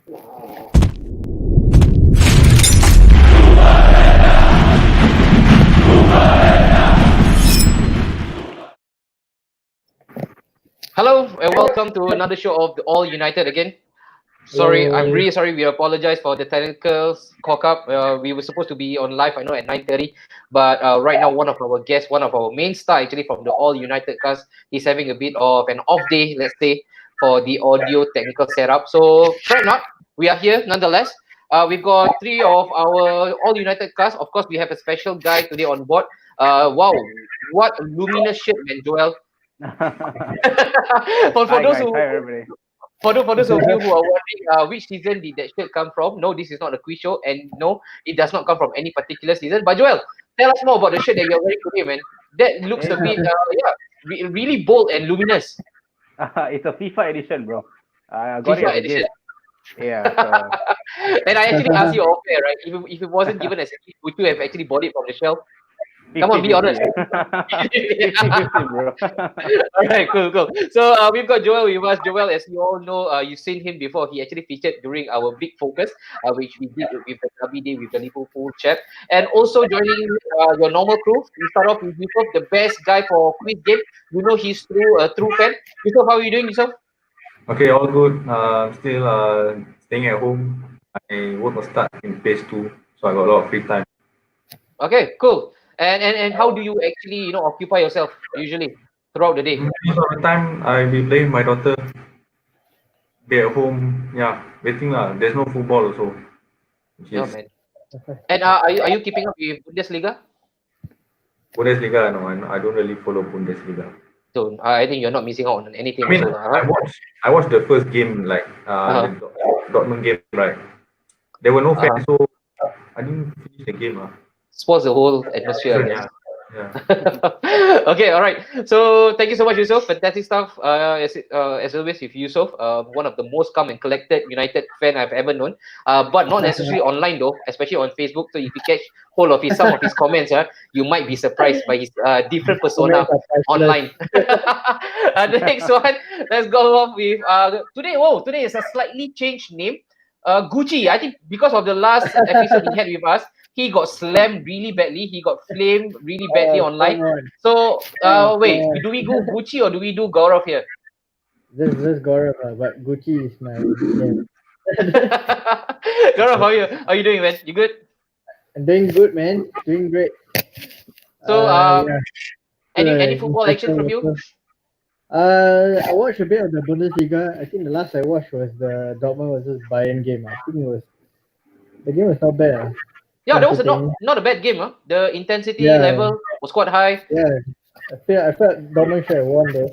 Hello and welcome to another show of the All United again. Sorry, I'm really sorry. We apologize for the technical cock up. We were supposed to be on live, I know, at 9:30, but right now one of our guests, one of our main star actually from the All United cast, he's having a bit of an off day, let's say, for the audio technical setup. So fret not, we are here nonetheless. We've got three of our All United cast. Of course, we have a special guy today on board. Wow, what a luminous shirt, man, Joel. For Hi those guys, who hi everybody. for those of you who are wondering which season did that shirt come from, no, this is not a quiz show, and no, it does not come from any particular season. But Joel, tell us more about the shirt that you're wearing today, man. That looks a bit, really bold and luminous. It's a FIFA edition, bro. I got it FIFA as a edition. gift. Yeah, so And I actually asked you off air, right? If it wasn't given as a gift, would you have actually bought it from the shelf? Come on, be honest. 50-50, bro. All right, cool. So we've got Joel with us. Joel, as you all know, you've seen him before. He actually featured during our big focus, which we did with the Derby Day with the Liverpool chat. And also joining your normal crew, we start off with Yusuf, the best guy for quiz game. You know he's a true fan. Yusuf, how are you doing, Yusuf? Okay, all good. Still staying at home. My work will start in phase 2, so I got a lot of free time. Okay, cool. And how do you actually occupy yourself usually throughout the day? Most of the time, I'll be playing with my daughter. Be at home, yeah, waiting lah. There's no football also, which Oh is man. And are you keeping up with Bundesliga? Bundesliga. No, I don't really follow Bundesliga. So I think you're not missing out on anything. I mean, also, right? I watched the first game, like the Dortmund game, right? There were no fans, so I didn't finish the game. Spoils the whole atmosphere, I guess. Yeah. Okay, all right. So thank you so much, Yusuf. Fantastic stuff. As always with Yusuf, one of the most calm and collected United fan I've ever known. But not necessarily online though, especially on Facebook. So if you catch hold of some of his comments, you might be surprised by his different persona online. The next one, let's go off with today. Oh, today is a slightly changed name. Gucci. I think because of the last episode he had with us, he got slammed really badly. He got flamed really badly online. So, wait, do we go Gucci or do we do Gaurav here? This is Gaurav, but Gucci is my name. Gaurav, how are you doing, man? You good? I'm doing good, man. Doing great. So, yeah. any football action from you? I watched a bit of the Bundesliga. I think the last I watched was the Dortmund versus Bayern game. I think the game was not bad. Yeah, that was not a bad game. The intensity level was quite high. Yeah, I felt Dortmund should have won though.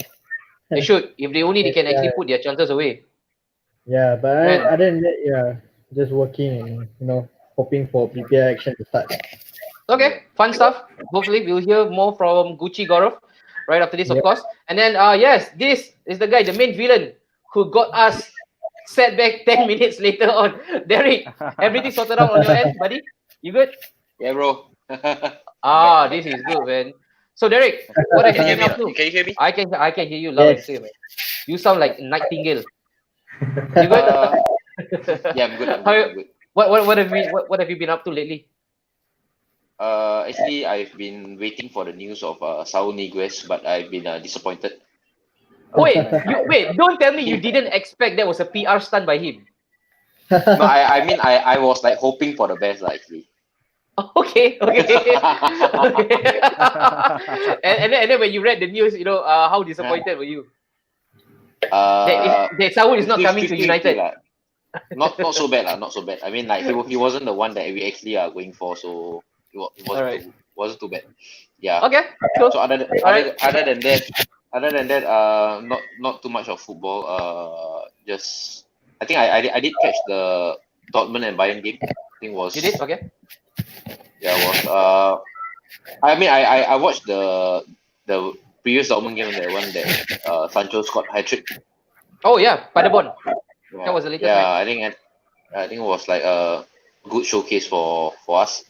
They should. If they can actually put their chances away. Yeah, but other than that, just working and hoping for PPL action to start. Okay, fun stuff. Hopefully, we'll hear more from Gucci Gaurav right after this, of course. And then, yes, this is the guy, the main villain, who got us set back 10 minutes later on. Derek, everything sorted out on your end, buddy? You good? Yeah, bro. This is good, man. So, Derek, what have you been up to? Can you hear me? I can hear you loud and clear, man. You sound like Nightingale. You good? Yeah, I'm good. I'm good. What have you been up to lately? Actually, I've been waiting for the news of Saul Niguez, but I've been disappointed. Wait, don't tell me you didn't expect that was a PR stunt by him. No, I mean, I was like hoping for the best, actually. Okay. and then when you read the news, how disappointed were you? That Saul is not coming to United. Not so bad, not so bad. I mean, like he wasn't the one that we actually are going for, so it wasn't too bad. Yeah. Okay. Cool. So other than that, not too much of football. Just I think I did catch the Dortmund and Bayern game. I think was. You did? Okay. Yeah, it was. I mean, I watched the previous Dortmund game, the one that Sancho scored hat-trick. Oh yeah, Paderborn. Yeah. That was the latest. Yeah, I think it was like a good showcase for us.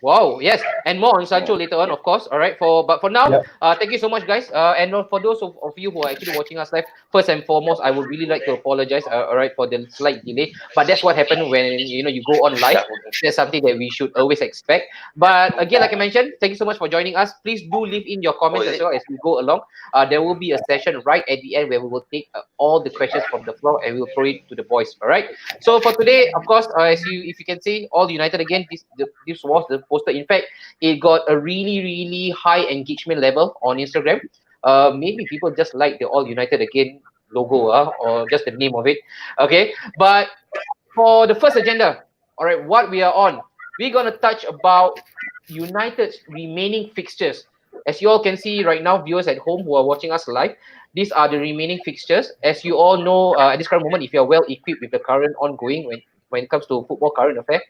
Wow, yes, and more on Sancho later on, of course. All right, but for now, Yep. thank you so much, guys. And for those of you who are actually watching us live, first and foremost, I would really like to apologize. All right, for the slight delay, but that's what happened when you go on live. That's something that we should always expect. But again, like I mentioned, thank you so much for joining us. Please do leave in your comments as well as we go along. There will be a session right at the end where we will take all the questions from the floor and we will throw it to the boys. All right. So for today, of course, if you can see, all united again. This was the poster. In fact, it got a really high engagement level on Instagram. Maybe people just like the All United Again logo, or just the name of it. Okay, but for the first agenda, all right, what we are on, we're gonna touch about United's remaining fixtures. As you all can see right now, viewers at home who are watching us live, these are the remaining fixtures. As you all know, at this current moment, if you are well equipped with the current ongoing when it comes to football current affair,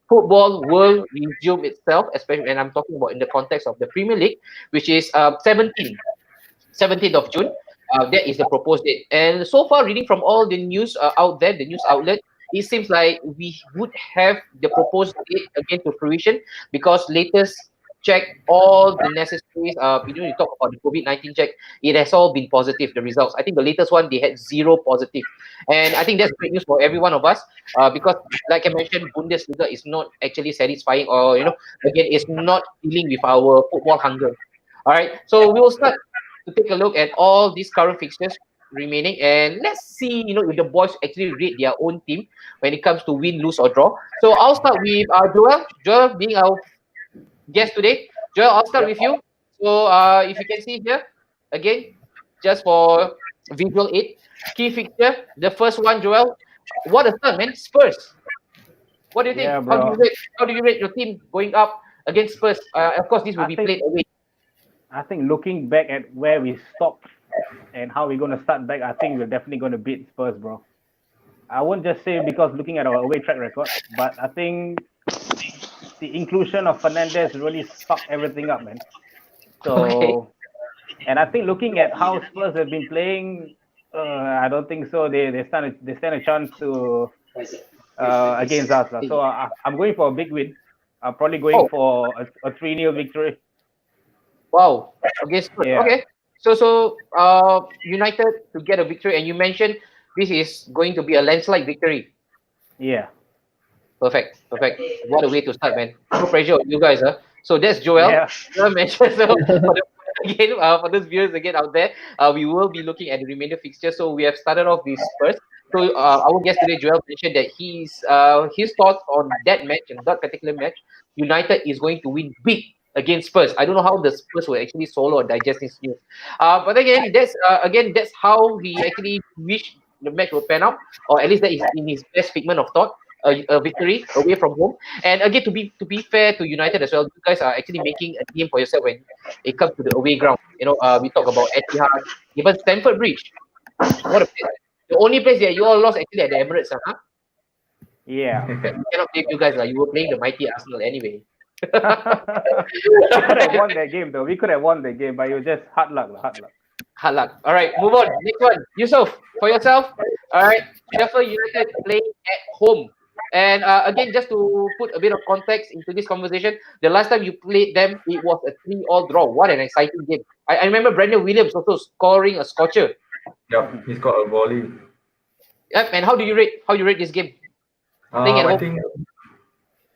football will resume itself, especially when I'm talking about in the context of the Premier League, which is 17th of June. That is the proposed date. And so far, reading from all the news out there, the news outlet, it seems like we would have the proposed date again to fruition because latest check all the necessaries. You talk about the COVID-19 check, it has all been positive. The results. I think the latest one they had zero positive, and I think that's great news for every one of us. Because like I mentioned, Bundesliga is not actually satisfying, or again, it's not dealing with our football hunger. All right, so we will start to take a look at all these current fixtures remaining, and let's see if the boys actually rate their own team when it comes to win, lose or draw. So I'll start with Joel being our guest today. Joel, I'll start with you. So if you can see here again, just for visual aid, key fixture, the first one, Joel, what a start, man. Spurs, what do you think? Yeah, bro. How do you rate your team going up against Spurs? Of course this will I be think played away. I think looking back at where we stopped and how we're gonna start back, I think we're definitely gonna beat Spurs, bro. I won't just say because looking at our away track record, but I think the inclusion of Fernandez really fucked everything up, man. Okay. So, and I think looking at how Spurs have been playing, I don't think so. They stand a chance to against us. So I'm going for a big win. I'm probably going Oh, for a 3-0 victory. wow. Against Spurs. Yeah, Okay. So United to get a victory, and you mentioned this is going to be a landslide victory. yeah, Perfect. Perfect. What a way to start, man. No pressure on you guys, huh? So that's Joel. yeah. Joel mentioned. So again, for those viewers again out there, we will be looking at the remainder fixture. So we have started off with Spurs. So our guest today, Joel, mentioned that his thoughts on that match and that particular match, United is going to win big against Spurs. I don't know how the Spurs will actually swallow or digest this news. But that's how he actually wished the match will pan out, or at least that is in his best figment of thought. A victory away from home. And again, to be fair to United as well, you guys are actually making a name for yourself when it comes to the away ground. We talk about Etihad, even Stamford Bridge. What a place! The only place that you all lost actually at the Emirates, huh? Yeah. We cannot blame you guys. You were playing the mighty Arsenal anyway. We could have won that game though. We could have won the game, but it was just hard luck. Hard luck. Hard luck. All right, move on. Next one, Yusuf, for yourself. All right, Sheffield United playing at home. And again, just to put a bit of context into this conversation, the last time you played them, it was a 3-all draw. What an exciting game! I remember Brandon Williams also scoring a scorcher. Yep, he's got a volley. Yep. And how do you rate this game? Playing at I home. think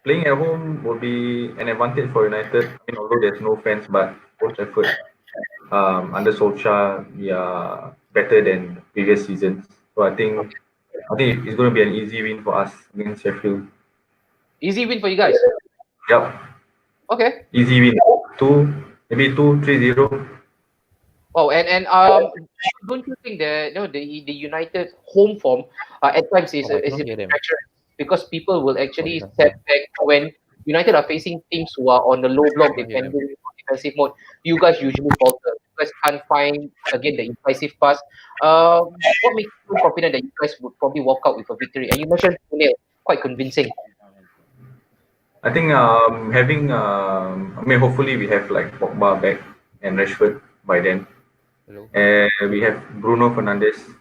playing at home will be an advantage for United. I mean, although there's no fans, but Old Trafford, under Solskjaer, we are better than previous seasons. So I think it's going to be an easy win for us against Sheffield. Easy win for you guys. Yep, Okay. easy win. Maybe 2-3-0. Oh, and don't you think the United home form at times is a bit treacherous because people will actually step back when United are facing teams who are on the low block defending defensive mode. You guys usually falter. You guys can't find again the incisive pass. What makes you so confident that you guys would probably walk out with a victory? And you mentioned 2-0, quite convincing. I think I mean, hopefully we have like Pogba back and Rashford by then. And we have Bruno Fernandes.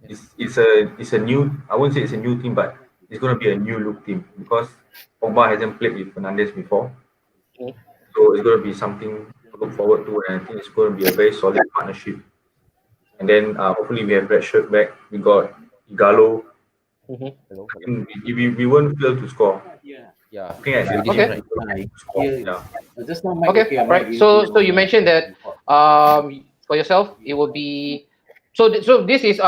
It's a new, I won't say it's a new team, but it's going to be a new look team because Pogba hasn't played with Fernandes before. Mhm. So it's going to be something to look forward to, and I think it's going to be a very solid partnership. And then hopefully we have Rashford back. We got Igalo. Mhm. Hello, I hello. think we won't fail to score. Yeah, Looking at their with this team, one, Okay. right? we will be able to score. Yeah. Okay, right. So you mentioned that for yourself it will be so this is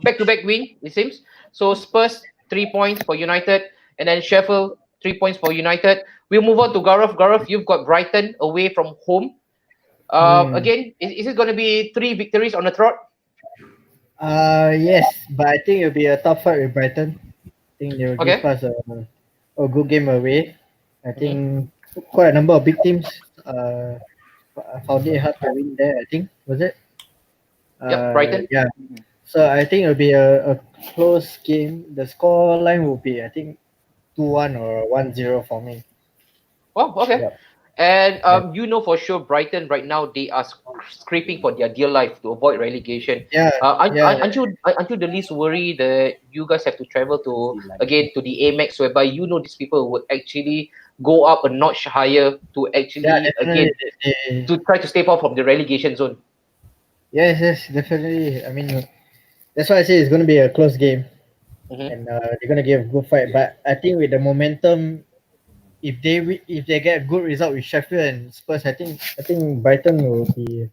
back to back win it seems. So Spurs 3 points for United, and then Sheffield 3 points for United. We'll move on to Gareth. Gareth, you've got Brighton away from home. Hmm. Again, is it going to be 3 victories on the trot? Yes, but I think it'll be a tough fight with Brighton. I think they will give Okay. us a good game away. I Mm-hmm. think quite a number of big teams found it hard to win there. I think was it? Yep, Brighton. Yeah. So I think it'll be a close game. The score line will be I think 2-1 or 1-0 for me. Wow, okay. Yep. And Yeah. you know for sure, Brighton right now they are scraping for their dear life to avoid relegation. Yeah. Yeah. Aren't you the least worried that you guys have to travel to again to the Amex, whereby you know these people would actually go up a notch higher to Yeah. actually Definitely. again to try to step out from the relegation zone. Yes. Yes. Definitely. I mean, that's why I say it's going to be a close game, Mm-hmm. and they're going to give a good fight. But I think with the momentum, if they get a good result with Sheffield and Spurs, I think Brighton will be.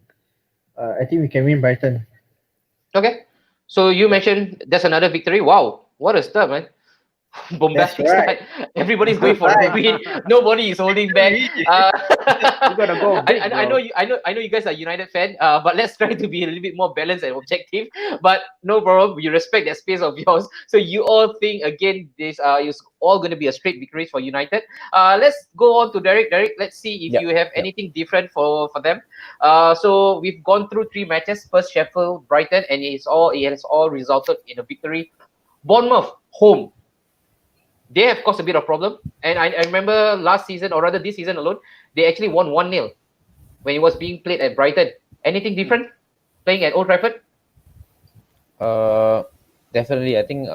I think we can win Brighton. Okay. So you Yep. mentioned that's another victory. Wow, what a start, man. That's Bombastic right. start. Everybody's going That's for a right. win. Nobody is holding back. You gotta go big, I know bro. I know you guys are United fan. But let's try to be a little bit more balanced and objective. But no problem. We respect that space of yours. So you all think again this is all going to be a straight victory for United. Let's go on to Derek. Derek, let's see if Yep. you have Yep. anything different for them. So we've gone through 3 matches. First Sheffield, Brighton, and it has all resulted in a victory. Bournemouth home, they have caused a bit of problem. And I remember last season, or rather this season alone, they actually won 1-0 when it was being played at Brighton. Anything different playing at Old Trafford? Uh, Definitely. I think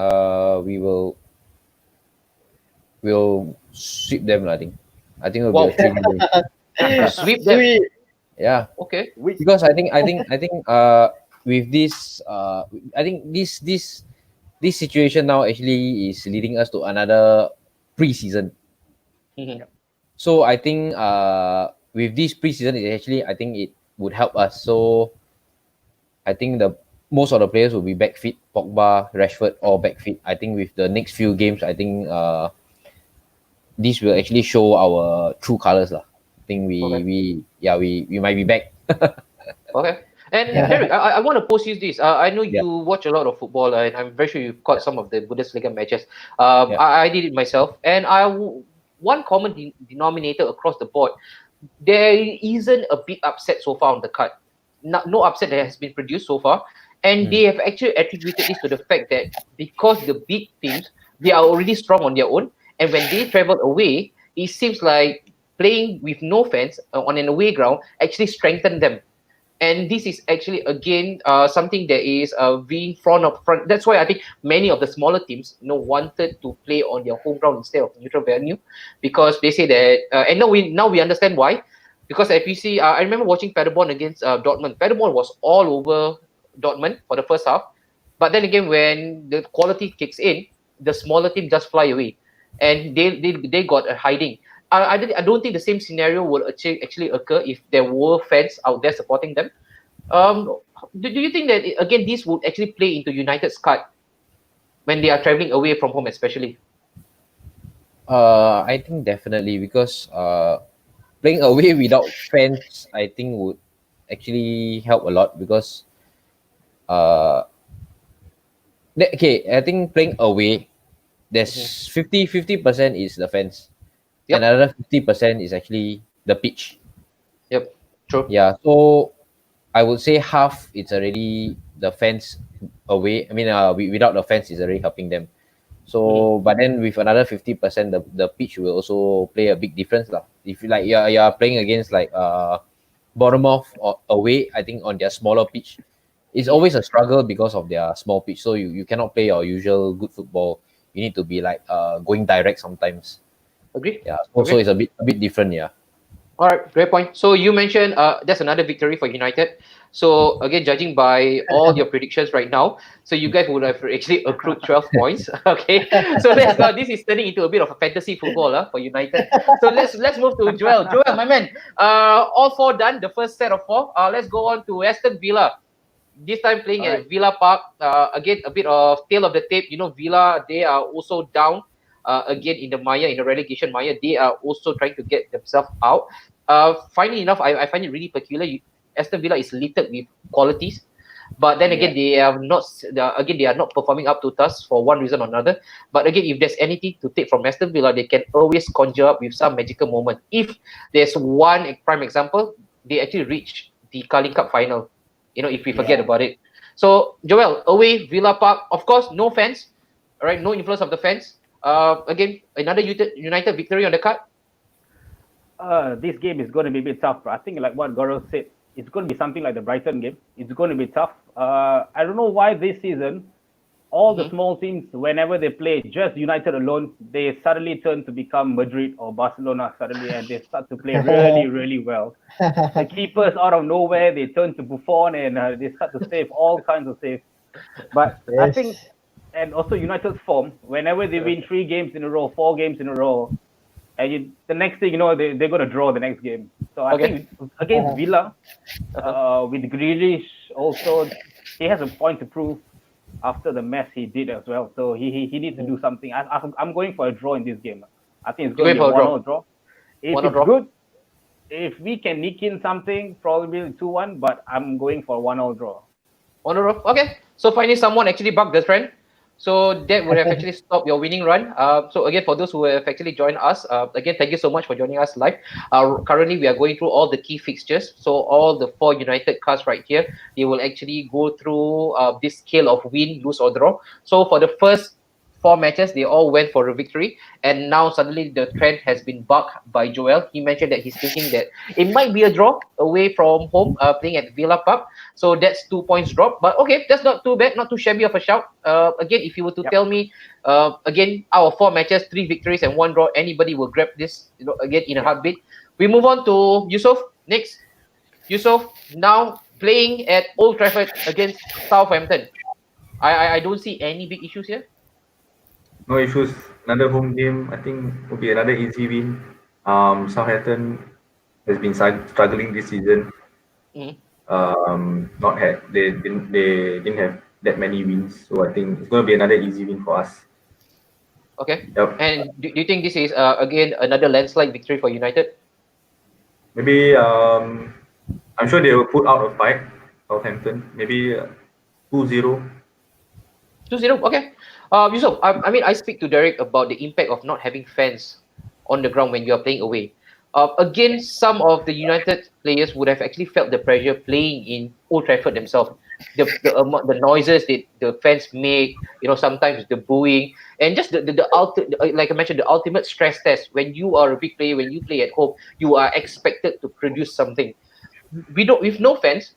we'll sweep them. I think it'll be a Wow, 3-0 win because sweep them. Sweet. yeah, Okay. Which because I think with this I think this situation now actually is leading us to another pre-season. Mhm. So I think with this pre-season, it actually I think it would help us. So I think the most of the players will be back fit. Pogba, Rashford, all back fit. I think with the next few games, I think this will actually show our true colors lah. I think Okay. we might be back. Okay. And Yeah. Derek, I want to pose you this. I know Yeah, you watch a lot of football, and I'm very sure you've caught yeah, some of the Bundesliga matches. yeah. I did it myself, and one common denominator across the board, there isn't a big upset so far on the card. No upset that has been produced so far, and Mm. they have actually attributed this to the fact that because the big teams they are already strong on their own, and when they travel away, it seems like playing with no fans on an away ground actually strengthen them. And this is actually again something that is being front. That's why I think many of the smaller teams wanted to play on their home ground instead of neutral venue, because they say that and now we understand why. Because if you see, I remember watching Paderborn against Dortmund. Paderborn was all over Dortmund for the first half, but then again when the quality kicks in, the smaller team just fly away, and they got a hiding. I don't think the same scenario will actually occur if there were fans out there supporting them. Um, do you think that again this would actually play into United's card when they are traveling away from home, especially? I think definitely because playing away without fans, I think would actually help a lot because uh okay, I think playing away Mhm. there's 50% is the fans, Yep. another 50% is actually the pitch. Yep. True. Yeah, so I would say half it's already the fans away. I mean, without the fans is already helping them. Mhm. So, but then with another 50%, the pitch will also play a big difference lah. If you like you're playing against like Bournemouth or away, I think on their smaller pitch, it's Mhm. always a struggle because of their small pitch. So you cannot play your usual good football. You need to be like going direct sometimes. Agree. Yeah. So Agree. it's a bit different. Yeah. All right, great point. So you mentioned that's another victory for United. So again, judging by all your predictions right now, so you guys would have actually accrued 12 points. Okay, so let's go. This is turning into a bit of a fantasy football for United. So let's move to Joel. Joel, my man, all four done. The first set of four. Let's go on to Aston Villa. This time playing All right. at Villa Park. Again, a bit of tail of the tape. You know, Villa, they are also down again in the mire, in the relegation mire. They are also trying to get themselves out. Finally enough, I find it really peculiar. Aston Villa is littered with qualities, but then again, they are not performing up to task for one reason or another. But again, if there's anything to take from Aston Villa, they can always conjure up with some magical moment. If there's one prime example, they actually reached the Carling Cup final. You know, if we forget about it. So Joel, away Villa Park, of course, no fans. All right, no influence of the fans. Again, another United victory on the card. This game is going to be a bit tough. I think, like what Goro said, it's going to be something like the Brighton game. It's going to be tough. I don't know why this season, all the small teams, whenever they play just United alone, they suddenly turn to become Madrid or Barcelona suddenly, and they start to play really, really well. The keepers out of nowhere, they turn to Buffon, and they start to save all kinds of saves. But I think, and also United's form, whenever they win 3 games in a row, 4 games in a row, and the next thing you know, they're going to draw the next game. So I think against Villa, with Grealish also, he has a point to prove after the mess he did as well. So he needs to do something. I'm going for a draw in this game. I think it's going to be a 1-0 draw. If it's good, if we can nick in something, probably 2-1, but I'm going for a 1-0 draw. 1-0 draw. Okay. So finally, someone actually bucked the trend. So that would have actually stopped your winning run. So again, for those who have actually joined us, again, thank you so much for joining us live. Currently, we are going through all the key fixtures. So all the 4 United cards right here, they will actually go through this scale of win, lose or draw. So for the first 4 matches, they all went for a victory. And now suddenly the trend has been bucked by Joel. He mentioned that he's thinking that it might be a draw away from home, playing at Villa Park. So that's 2 points drop. But okay, that's not too bad, not too shabby of a shout. Again, if you were to tell me, again, out of 4 matches, 3 victories and 1 draw, anybody will grab this, again, in a heartbeat. We move on to Yusof. Next, Yusof, now playing at Old Trafford against Southampton. I don't see any big issues here. No issues. Another home game, I think, will be another easy win. Southampton has been struggling this season. They didn't have that many wins, so I think it's going to be another easy win for us. Okay. Yep. And do you think this is again another landslide victory for United? Maybe I'm sure they will put out a fight, Southampton. Maybe 2-0. 2-0. Okay. Yusuf, I mean, I speak to Derek about the impact of not having fans on the ground when you are playing away. Again, some of the United players would have actually felt the pressure playing in Old Trafford themselves. The noises that the fans make, sometimes the booing, and just like I mentioned, the ultimate stress test. When you are a big player, when you play at home, you are expected to produce something. With no fans,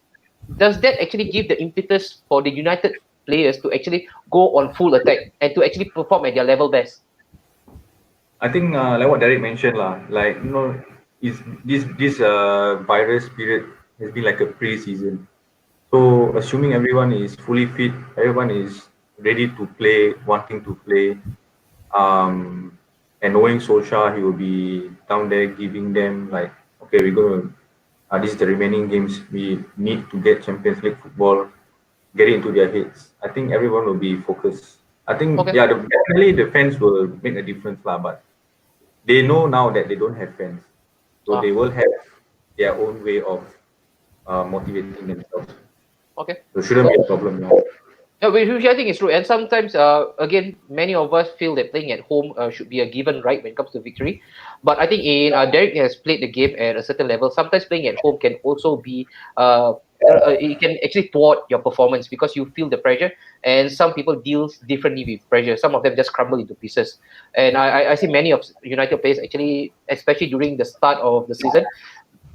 does that actually give the impetus for the United players to actually go on full attack and to actually perform at their level best? I think like what Derek mentioned is this virus period has been like a pre-season. So assuming everyone is fully fit, everyone is ready to play, wanting to play, and knowing Solskjaer, he will be down there giving them like, okay, we're going to, this is the remaining games. We need to get Champions League football, get it into their heads. I think everyone will be focused. I think, definitely the fans will make a difference, but they know now that they don't have fans. So they will have their own way of motivating themselves. Okay. So it shouldn't be a problem now. Yeah, which I think is true. And sometimes, again, many of us feel that playing at home should be a given right when it comes to victory. But I think Derek has played the game at a certain level. Sometimes playing at home can also be, it can actually thwart your performance because you feel the pressure. And some people deal differently with pressure. Some of them just crumble into pieces. And I see many of United players actually, especially during the start of the season,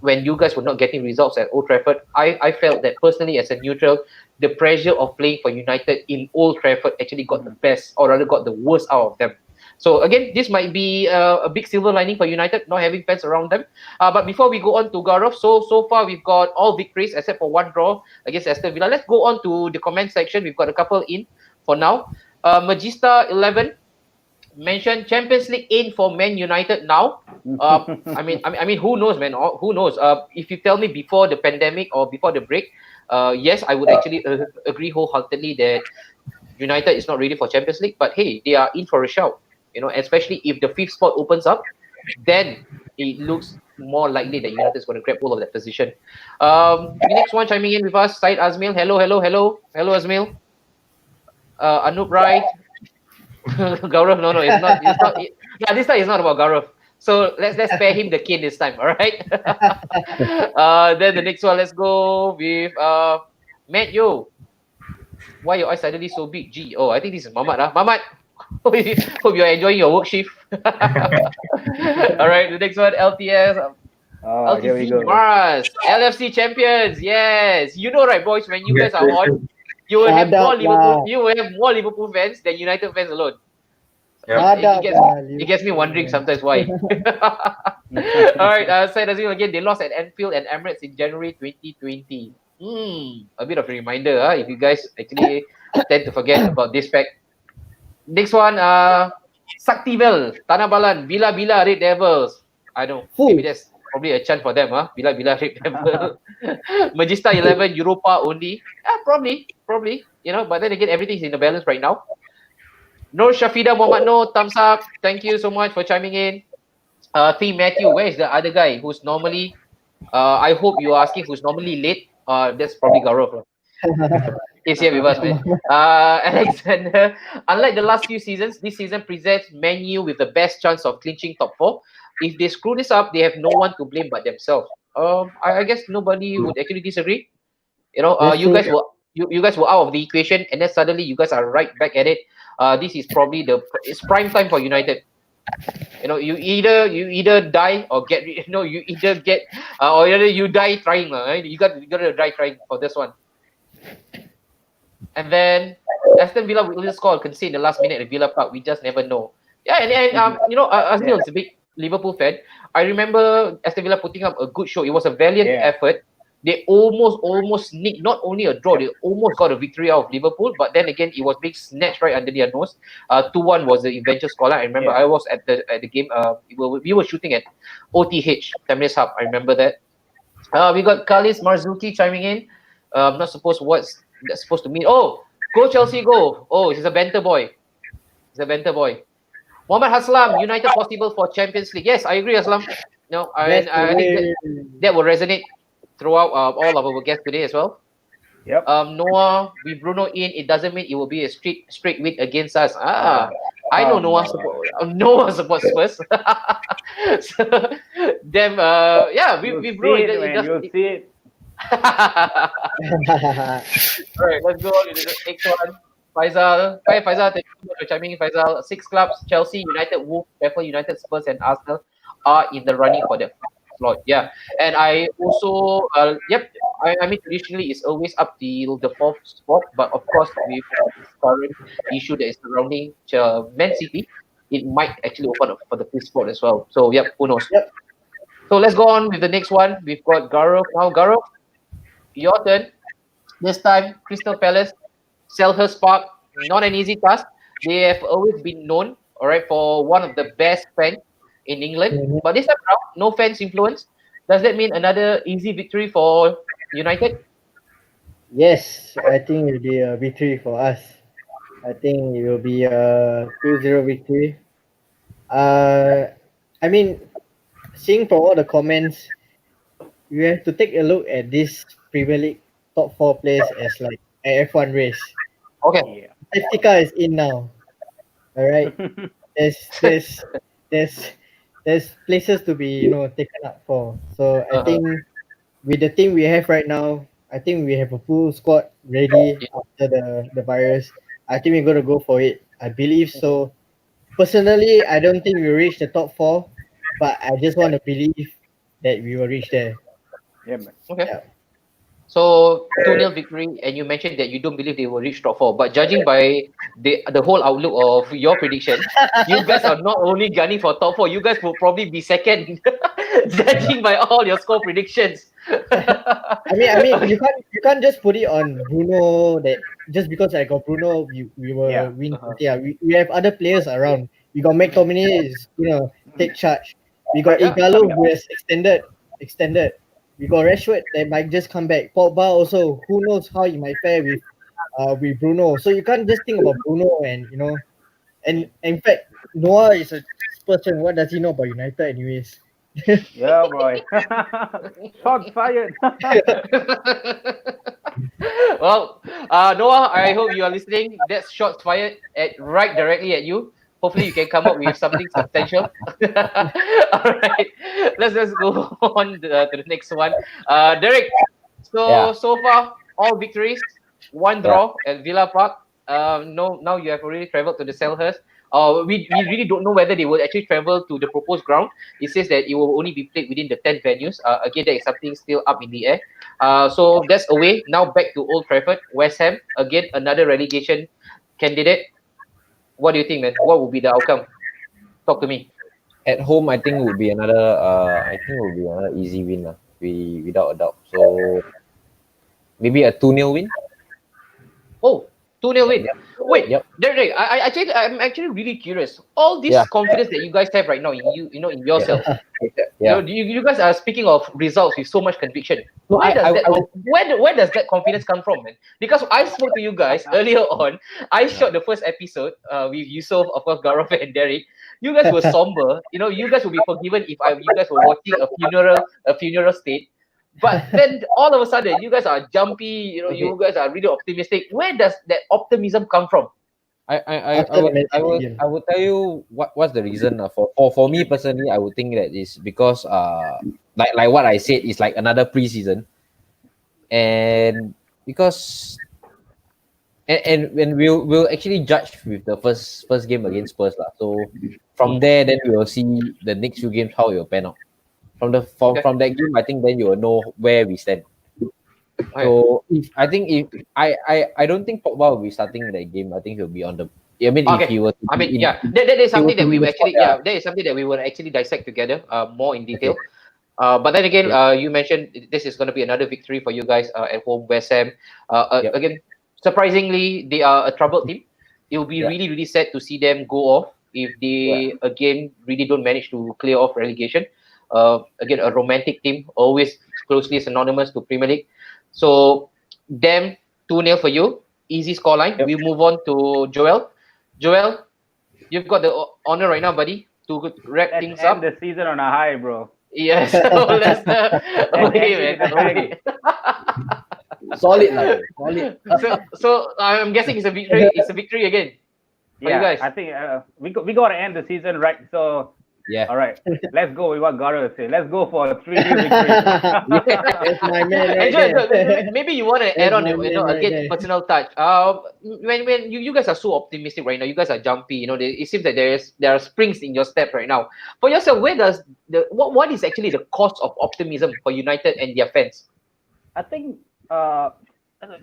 when you guys were not getting results at Old Trafford, I felt that personally as a neutral, the pressure of playing for United in Old Trafford actually got the best, or rather got the worst out of them. So again, this might be a big silver lining for United not having fans around them. But before we go on to Gaurav, so far we've got all victories except for one draw against Aston Villa. Let's go on to the comment section. We've got a couple in for now. Magista 11 mentioned Champions League in for Man United now. I mean, who knows, man? Who knows? If you tell me before the pandemic or before the break, yes, I would actually agree wholeheartedly that United is not ready for Champions League. But hey, they are in for a shout. You know, especially if the fifth spot opens up, then it looks more likely that United is going to grab hold of that position. The next one chiming in with us, Said Azmil. Hello, Azmil. Anup Rai. Gaurav, no, it's not. Yeah, this time it's not about Gaurav. So let's spare him the cane this time. All right. Then the next one, let's go with Matt Yo. Why your eyes suddenly so big? Gee, oh, I think this is Mamat. Mamat, hope you're enjoying your work shift. All right, the next one, LTS. Here we go. Mars, LFC champions. Yes, you know, right, boys. When you guys are on, you will have Shut more up, Liverpool. lah. You will have more Liverpool fans than United fans alone. Yeah. It gets me wondering sometimes why. All right, Said Azim again. They lost at Anfield and Emirates in January 2020. A bit of a reminder, if you guys actually tend to forget about this fact. Next one, Saktivel, Tanah Balan, Bila Red Devils. I know, maybe that's probably a chance for them, Bila Red Devils. Magista 11, Europa only. Probably, you know, but then again, everything's in the balance right now. Nur Shafida Muhammad No, thumbs up. Thank you so much for chiming in. T Matthew, where is the other guy who's normally, I hope you're asking who's normally late. That's probably Gaurav. He's here with us, man. Alexander, unlike the last few seasons, this season presents Man U with the best chance of clinching top 4. If they screw this up, they have no one to blame but themselves. I guess nobody would actually disagree. You know, you guys were out of the equation, and then suddenly you guys are right back at it. This is probably it's prime time for United. You know, you either die or get, you know, you either get or either you die trying, right? You got to die trying for this one. And then Aston Villa will score or concede in the last minute at Villa Park. We just never know. Yeah, and you know, Aston is a big Liverpool fan. I remember Aston Villa putting up a good show. It was a valiant effort. They almost sneaked not only a draw, they almost got a victory out of Liverpool, but then again, it was being snatched right under their nose. 2-1 was the eventual scoreline. I remember I was at the game. We were shooting at OTH, Tampines Hub. I remember that. We got Kalis Marzuki chiming in. I'm not supposed what's that supposed to mean. Oh, go Chelsea, go! Oh, he's a banter boy. Mohamed Haslam, United possible for Champions League. Yes, I agree, Haslam. No, I think that will resonate throughout all of our guests today as well. Yep. Noah, with Bruno in, it doesn't mean it will be a straight win against us. I know Noah supports Spurs. So, them, with Bruno, you'll see it. All right, let's go on to the next one. Faisal, thank you for chiming in, Faisal. 6 clubs: Chelsea, United, Wolves, Sheffield United, Spurs, and Arsenal are in the running for that slot. Yeah, and I also, I mean, traditionally it's always up till the 4th spot, but of course with this current issue that is surrounding Man City, it might actually open up for the 5th spot as well. So who knows? Yep. So let's go on with the next one. We've got Gaurav now. Gaurav, your turn. This time, Crystal Palace, Selhurst Park, not an easy task. They have always been known, all right, for one of the best fans in England. But this time around, no fans influence. Does that mean another easy victory for United? Yes, I think it will be a victory for us. I think it will be a 2-0 victory. I mean, seeing from all the comments, you have to take a look at this Premier League top 4 players as like an F1 race. Okay. Safety car is in now. All right. There's places to be taken up for. So I think with the team we have right now, I think we have a full squad ready after the virus. I think we're gonna go for it. I believe so. Personally, I don't think we'll reach the top 4, but I just want to believe that we will reach there. Yeah, man. Okay. Yeah. So 2-0 victory, and you mentioned that you don't believe they will reach top four. But judging by the whole outlook of your prediction, you guys are not only gunning for top four, you guys will probably be second, judging by all your score predictions. I mean, you can't just put it on Bruno that just because I got Bruno, we will Yeah. win. Uh-huh. Yeah, we have other players around. We got McTominay is take charge. We got Yeah, Igalo coming up. who has extended. We got Rashford that might just come back. Pogba also, who knows how he might fare with Bruno. So you can't just think about Bruno and in fact Noah is a person. What does he know about United anyways? Yeah, boy. Shots fired. Well, Noah, I hope you are listening. That's shots fired at right directly at you. Hopefully, you can come up with something substantial. All right, let's go on to the next one. Derek. Yeah. So far, all victories, one Yeah. draw at Villa Park. No, now you have already travelled to the Selhurst. We really don't know whether they will actually travel to the proposed ground. It says that it will only be played within the 10 venues. Again, that is something still up in the air. So that's away. Now back to Old Trafford, West Ham. Again, another relegation candidate. What do you think, man? What will be the outcome? Talk to me. At home, I think would be another. I think would be another easy win lah. Without a doubt. So maybe a 2-0 win. Oh, 2-0 win. Wait, Yep. Derek, I'm actually really curious. All this Yeah. confidence that you guys have right now in in yourself. Yeah. You guys are speaking of results with so much conviction. No, Where does I, that I, I where does that confidence come from, man? Because I spoke to you guys earlier on. I shot the first episode with Yusuf, of course, Gaurav and Derek. You guys were somber. You guys will be forgiven if you guys were watching a funeral state. But then all of a sudden, you guys are jumpy. You guys are really optimistic. Where does that optimism come from? After the Man City game. I would tell you what's the reason for me personally. I would think that is because like what I said is like another preseason, and because and when we'll actually judge with the first game against Spurs lah. So from there, then we will see the next few games how it will pan out. From from that game, I think then you will know where we stand. So I don't think Pogba will be starting that game. I think he'll be on the. I mean, if he were. That is something that we will actually, yeah. that is something that we will actually dissect together, more in detail. But then again, you mentioned this is going to be another victory for you guys at home, West Ham. Again, surprisingly, they are a troubled team. It will be really, really sad to see them go off if they again really don't manage to clear off relegation. Again, a romantic team, always closely synonymous to Premier League. So, them 2-0 for you. Easy scoreline. We move on to Joel. Joel, you've got the honor right now, buddy, to wrap Let's things end up. the season on a high, bro. Yes. So let's okay, man. Okay. Solid, like solid. So I'm guessing it's a victory. It's a victory again for you guys. I think we got to end the season right. So Yeah. all right, let's go with what Gaurav said. Let's go for a 3-0 victory. That's my man right And there. maybe you want to add on, That's my man right again, there. personal touch. When you guys are so optimistic right now, you guys are jumpy. It seems that there are springs in your step right now. For yourself, where does what is actually the cause of optimism for United and their fans? I think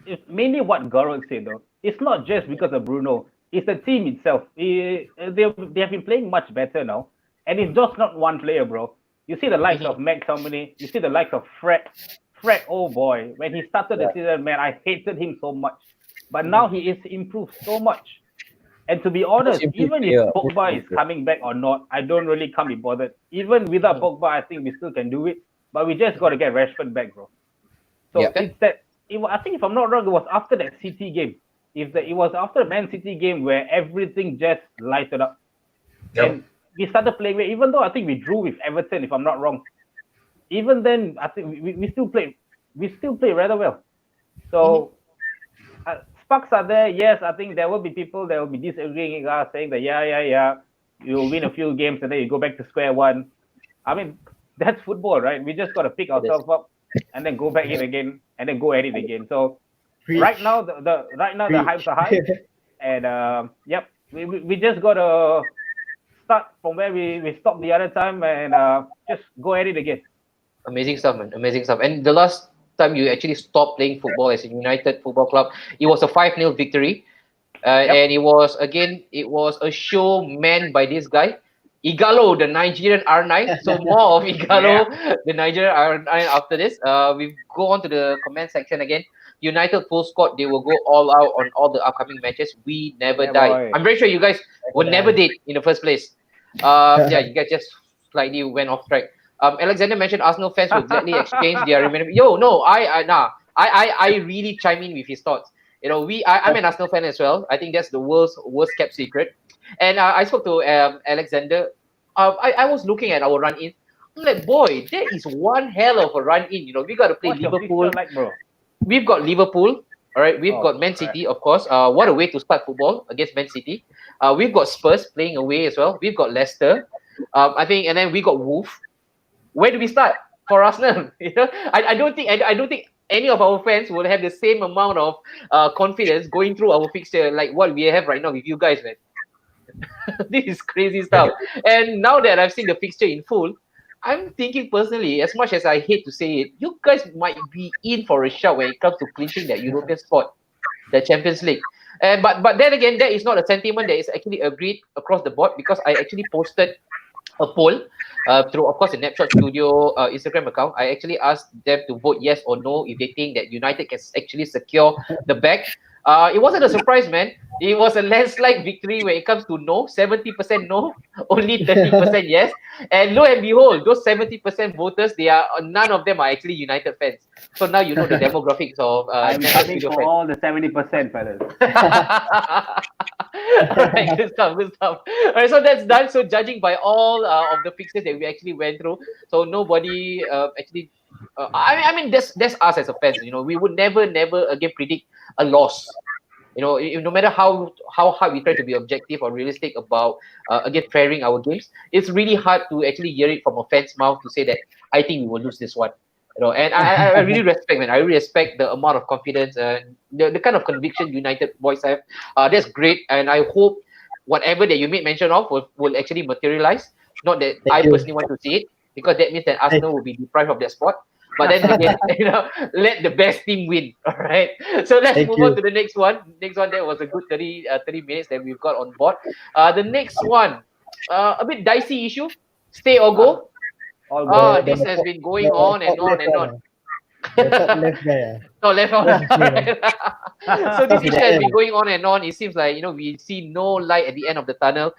it's mainly what Gaurav said though. It's not just because of Bruno. It's the team itself. They have been playing much better now. And it's just not one player, bro. You see the likes of McTominay. You see the likes of Fred. Fred, oh boy. When he started the season, man, I hated him so much. But now he is improved so much. And to be honest, even if Pogba is coming back or not, I don't really can't be bothered. Even without Pogba, I think we still can do it. But we just got to get Rashford back, bro. So it's that. I think if I'm not wrong, it was after that City game. It was after the Man City game where everything just lighted up. Yep. And we started playing well, even though I think we drew with Everton, if I'm not wrong. Even then, I think we still play rather well. So sparks are there. Yes, I think there will be people that will be disagreeing with us, saying that you'll win a few games and then you go back to square one. I mean, that's football, right? We just got to pick ourselves up and then go back in again and then go at it again. So right now the hypes are high, and we just got to start from where we stopped the other time and just go at it again. Amazing stuff, man. Amazing stuff. And the last time you actually stopped playing football as a United Football Club. It was a 5-0 victory. And it was a show manned by this guy, Igalo, the Nigerian R9. So more of Igalo, the Nigerian R9 after this. We go on to the comment section again. United full squad, they will go all out on all the upcoming matches. We never die. boy. I'm very sure you guys were never dead in the first place. Yeah, you guys just slightly went off track. Alexander mentioned Arsenal fans will gladly exchange their remaining. Yo, no, I really chime in with his thoughts. You know, I'm an Arsenal fan as well. I think that's the world's worst kept secret. And I spoke to Alexander. I was looking at our run in. I'm like, boy, that is one hell of a run in. You know, we got to play What's your Liverpool. fixture like, bro? We've got Liverpool. All right, we've got Man correct. City, of course. What a way to start football against Man City. We've got Spurs playing away as well. We've got Leicester. I think, and then we got Wolves. Where do we start for Arsenal? You know, I don't think any of our fans will have the same amount of confidence going through our fixture like what we have right now with you guys, man. This is crazy stuff. And now that I've seen the fixture in full, I'm thinking personally, as much as I hate to say it, you guys might be in for a shout when it comes to clinching that European spot, the Champions League. And but then again, that is not a sentiment that is actually agreed across the board, because I actually posted a poll through, of course, the Napshot Studio Instagram account. I actually asked them to vote yes or no if they think that United can actually secure the bag. It wasn't a surprise, man. It was a landslide victory when it comes to no. 70% no, only 30% yes. And lo and behold, those 70% voters, none of them are actually United fans. So now you know the demographics of I'm Napshot coming Studio for fans. all the 70%, fellas. All right, good stuff. All right, so that's done. So judging by all of the fixtures that we actually went through, so nobody actually. I mean, that's us as a fans. You know, we would never again predict a loss. You know, no matter how hard we try to be objective or realistic about again fairing our games, it's really hard to actually hear it from a fan's mouth to say that I think we will lose this one. You know, and I really respect, man. I really respect the amount of confidence and the kind of conviction United boys have. That's great, and I hope whatever that you made mention of will actually materialize. Not that I personally want to see it, because that means that Arsenal will be deprived of that spot. But then again, you know, let the best team win. All right. So let's move on to the next one. Next one, that was a good 30 minutes that we've got on board. The next one, a bit dicey issue. Stay or go. All good. This has been going on and on and on. The top left guy. No, left on. So this issue has been going on and on. It seems like, you know, we see no light at the end of the tunnel.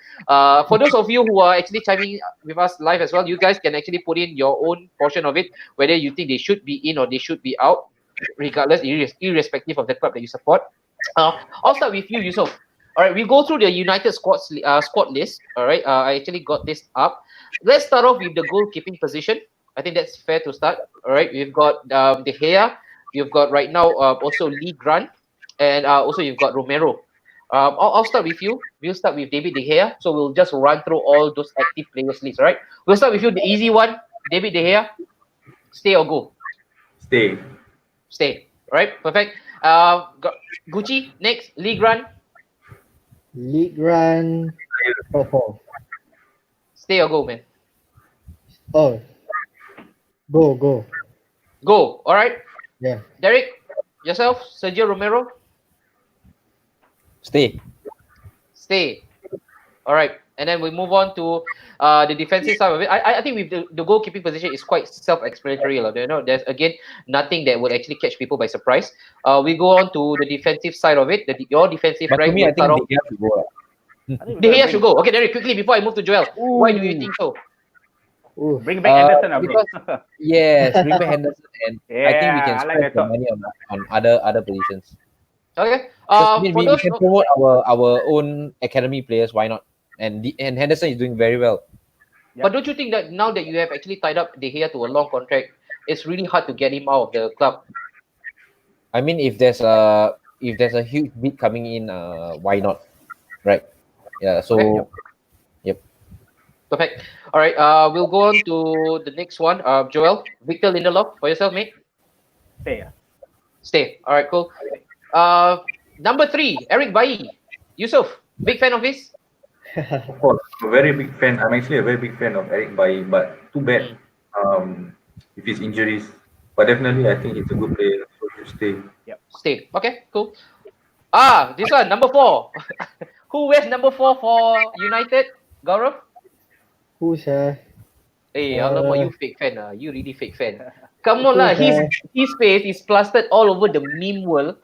For those of you who are actually chiming with us live as well, you guys can actually put in your own portion of it, whether you think they should be in or they should be out, regardless, irrespective of the club that you support. I'll start with you, Yusof. All right, we go through the United squad list. All right, I actually got this up. Let's start off with the goalkeeping position. I think that's fair to start. All right, we've got De Gea. You've got right now also Lee Grant, and also you've got Romero. I'll start with you. We'll start with David De Gea. So we'll just run through all those active players list. All right, we'll start with you. The easy one, David De Gea. Stay or go? Stay. Stay. All right, perfect. Gucci next. Lee Grant. League run. Oh. Stay or go, man? Oh. Go. Go. All right. Yeah. Derek, yourself, Sergio Romero. Stay. All right, and then we move on to the defensive side of it. I think with the goalkeeping position is quite self-explanatory. You know, there's again nothing that will actually catch people by surprise. We go on to the defensive side of it. Your defensive But to rank. me, I think they have to go. De Gea should go. Okay, Derek, quickly before I move to Joel. Why do you think so? Ooh. Bring back Anderson, bro. Because yes, bring back Henderson, and I think we can I like spend that the thought. money on other positions. Okay. I mean, For we those, can promote our own academy players. Why not? And Henderson is doing very well. but don't you think that now that you have actually tied up De Gea to a long contract, it's really hard to get him out of the club? I mean, if there's a huge bid coming in, why not? Right? Yeah. So. Okay. Perfect. All right. We'll go on to the next one. Joel, Victor Lindelof, for yourself, mate. Stay. All right, cool. Number 3, Eric Bailly. Yusuf, big fan of his? Of course, I'm a very big fan. I'm actually a very big fan of Eric Bailly, but too bad with his injuries. But definitely, I think he's a good player, so to stay. Stay. Okay, cool. This one, number 4. Who wears number 4 for United? Gaurav? Who's Hey, alamak, you fake fan. You really fake fan. Come on lah. who's His face is plastered all over the meme world.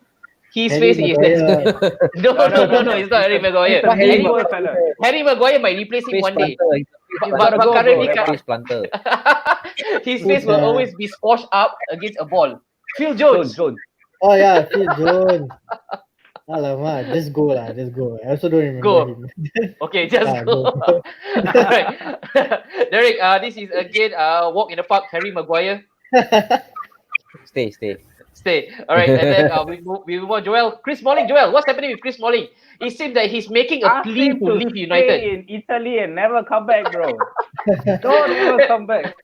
His Harry face is Maguire? no, it's not Harry Maguire. He's a Harry meme world fella. Harry Maguire might replace him Face one day. planter. But currently, Face planter. his face will always be squashed up against a ball. Phil Jones. Jones. Oh yeah, Phil Jones. Alamak, just go lah, just go. I also don't remember Go. him. Okay, just go. go. Alright. Derek, this is again walk in the park, Harry Maguire. Stay. Stay. Alright, and then we move on. Joel. Chris Smalling, Joel, what's happening with Chris Smalling? It seems that he's making a Ask plea him to to leave stay United. in Italy and never come back, bro. Don't ever come back.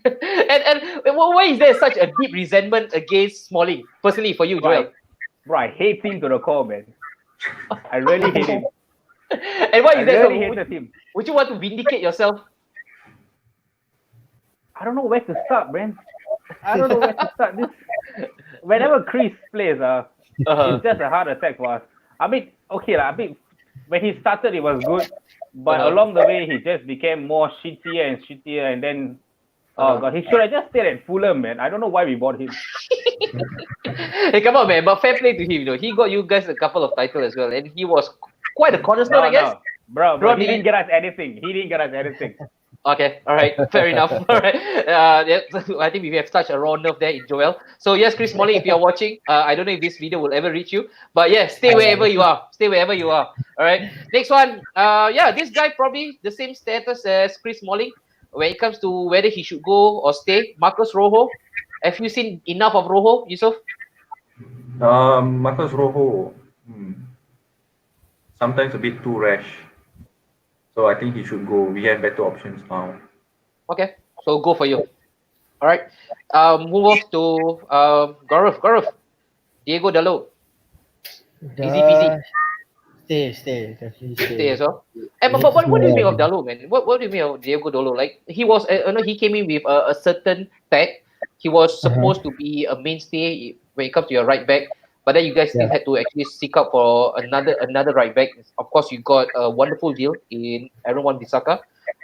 and why is there such a deep resentment against Smalling? Personally, for you, Joel. Bro, I hate him to the core, man. I really hate him. And why I is that? really hated him. Would you want to vindicate yourself? I don't know where to start, man. I don't know where to start. Whenever Chris plays, it's just a heart attack for us. I mean, okay, when he started, it was good, but along the way, he just became more shittier, and then, oh god, he should have just stayed at Fulham, man. I don't know why we bought him. Hey, come on, man! But fair play to him, He got you guys a couple of titles as well, and he was quite a cornerstone, I guess. Bro, he didn't get us anything. Okay, all right, fair enough. All right, so I think we have touched a raw nerve there in Joel. So yes, Chris Smalling, if you're watching, I don't know if this video will ever reach you, but yeah, stay wherever you are. Stay wherever you are. All right. Next one. This guy probably the same status as Chris Smalling when it comes to whether he should go or stay. Marcus Rojo. Have you seen enough of Rojo, Yusuf? Marcus Rojo, sometimes a bit too rash. So I think he should go. We have better options now. Okay, so go for you. All right. Move off to Gaurav. Gaurav. Diego Dalot. Easy peasy. Stay. Definitely Stay as well. But what do you make of Dalot, man? What do you make of Diego Dalot? Like he was, he came in with a certain tag. He was supposed to be a mainstay when it comes to your right back, but then you guys still had to actually seek out for another right back. Of course, you got a wonderful deal in Aaron Wan-Bissaka.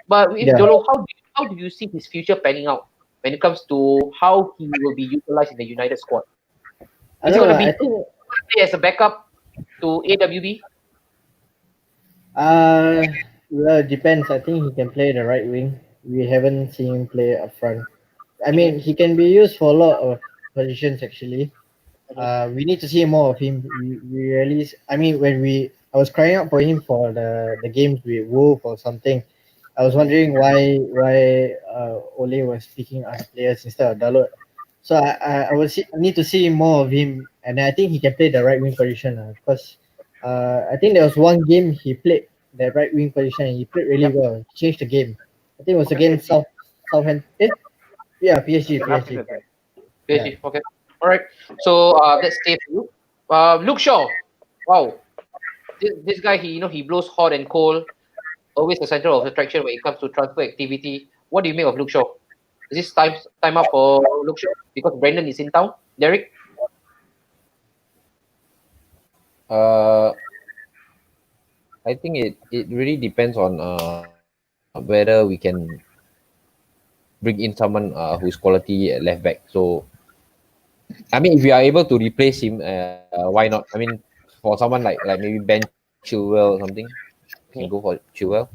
But with Dalot, how do you see his future panning out when it comes to how he will be utilized in the United squad? Is he going to be as a backup to AWB? Well, it depends. I think he can play the right wing. We haven't seen him play up front. I mean, he can be used for a lot of positions actually. We need to see more of him. We really, I mean, I was crying out for him for the games with Wolf or something. I was wondering why Ole was picking us players instead of Dalot. So I need to see more of him, and I think he can play the right wing position. Because I think there was one game he played that right wing position and he played really well. He changed the game. I think it was against Southampton. Yeah, PSG. PSG. Okay. All right. So let's stay for you. Luke Shaw. Wow. This guy, he blows hot and cold. Always the center of attraction when it comes to transfer activity. What do you make of Luke Shaw? Is this time up for Luke Shaw because Brandon is in town? Derek? I think it really depends on whether we can bring in someone who's quality at left back. So, I mean, if we are able to replace him, why not? I mean, for someone like maybe Ben Chilwell or something, we can go for Chilwell.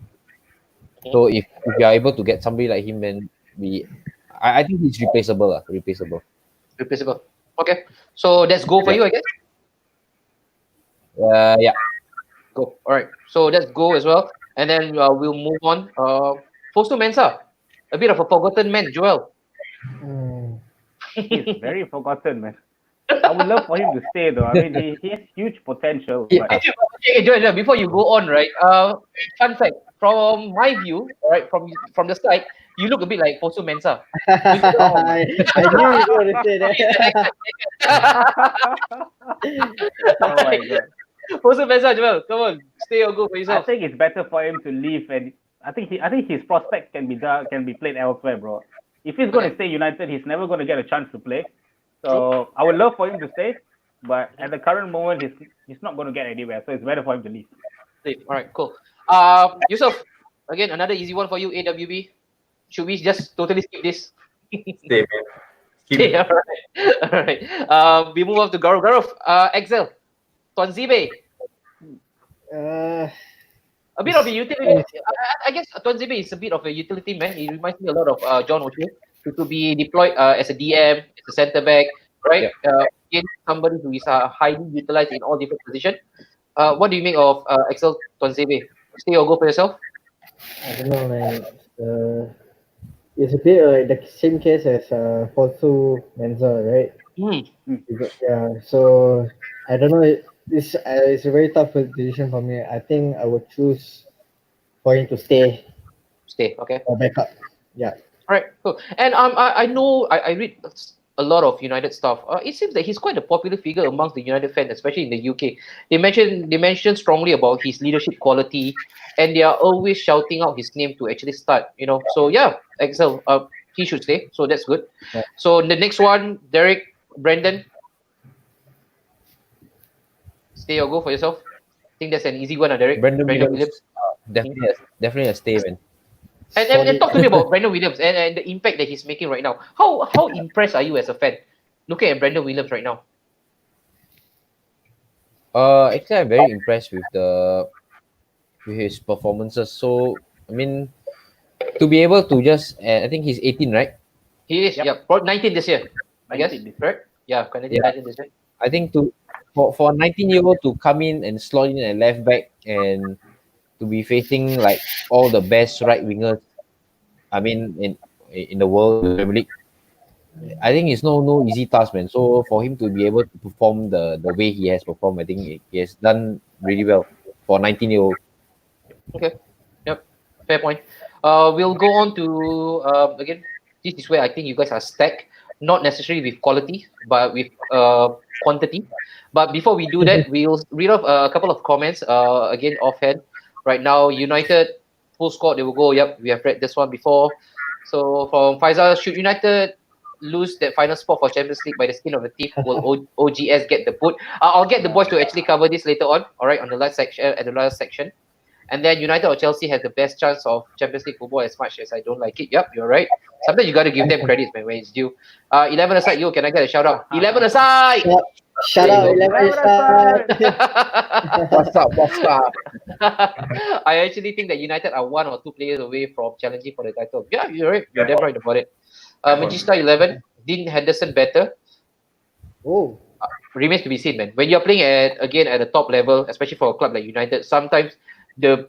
So if we are able to get somebody like him, then I think he's replaceable. Replaceable. Okay. So that's go for you, I guess. Yeah. Go. All right. So that's go as well, and then we'll move on. Fosu Mensah, a bit of a forgotten man, Joel. He's very forgotten, man. I would love for him to stay though. I mean, he has huge potential. Yeah. Okay, Joel, before you go on, right? Fun fact, from my view, right, from the side, you look a bit like Fosu Mensah. I knew you were going to say that. Oh my god. Fosu Mensah, Joel, come on, stay or go for yourself. I think it's better for him to leave, and I think his prospects can be played elsewhere, bro. if he's going to stay United, he's never going to get a chance to play. So I would love for him to stay, but at the current moment, he's not going to get anywhere. So it's better for him to leave. All right, cool. Yusuf, again, another easy one for you, AWB. Should we just totally skip this? Stay, man. Okay, all right. All right. We move on to Gaurav. Gaurav, Excel, Tuanzebe. A bit of a utility. I guess Tuanzebe is a bit of a utility man. He reminds me a lot of John O'Shea, to be deployed as a DM, as a centre back, right? Again, somebody who is highly utilized in all different positions. What do you make of Excel Tuanzebe? Stay or go for yourself? I don't know, man. It's a bit like the same case as Fosu Menza, right? Yeah. So I don't know. It's a very tough decision for me. I think I would choose for him to stay Stay, okay. or back up. Yeah. All right, cool. And I know I read a lot of United stuff. It seems that he's quite a popular figure amongst the United fans, especially in the UK. They mention strongly about his leadership quality, and they are always shouting out his name to actually start. So yeah, Excel. He should stay. So that's good. Yeah. So the next one, Derek, Brendan, stay or go for yourself. I think that's an easy one, Derek. Brendan Williams, definitely a stay, man. And talk to me about Brandon Williams and the impact that he's making right now. How impressed are you as a fan looking at Brandon Williams right now? Actually, I'm very impressed with his performances. So I mean, to be able to just, I think he's 18, right? He is, yeah, 19 this year, I guess, right? Yeah, 19 this year. I think for a 19-year-old to come in and slot in at left back and to be facing like all the best right wingers, I mean, in the world, the Premier League, I think it's no easy task, man. So for him to be able to perform the way he has performed, I think he has done really well for a 19-year-old. Okay, yep, fair point. We'll go on to again. This is where I think you guys are stacked, not necessarily with quality, but with quantity. But before we do that, we'll read off a couple of comments. Again, offhand. Right now, United full squad. They will go. Yep, we have read this one before. So from Faisal, should United lose that final spot for Champions League by the skin of the teeth, will OGS get the boot? I'll get the boys to actually cover this later on. All right, on the last section, at the last section. And then United or Chelsea has the best chance of Champions League football, as much as I don't like it. Yep, you're right. Sometimes you got to give them credit, man, when it's due. 11 aside, can I get a shout out? 11 aside! Shout out 11 aside! What's up? I actually think that United are 1 or 2 players away from challenging for the title. Yeah, you're right. You're damn right about it. Manchester 11, Dean Henderson better. Oh. Remains to be seen, man. When you're playing at the top level, especially for a club like United, sometimes the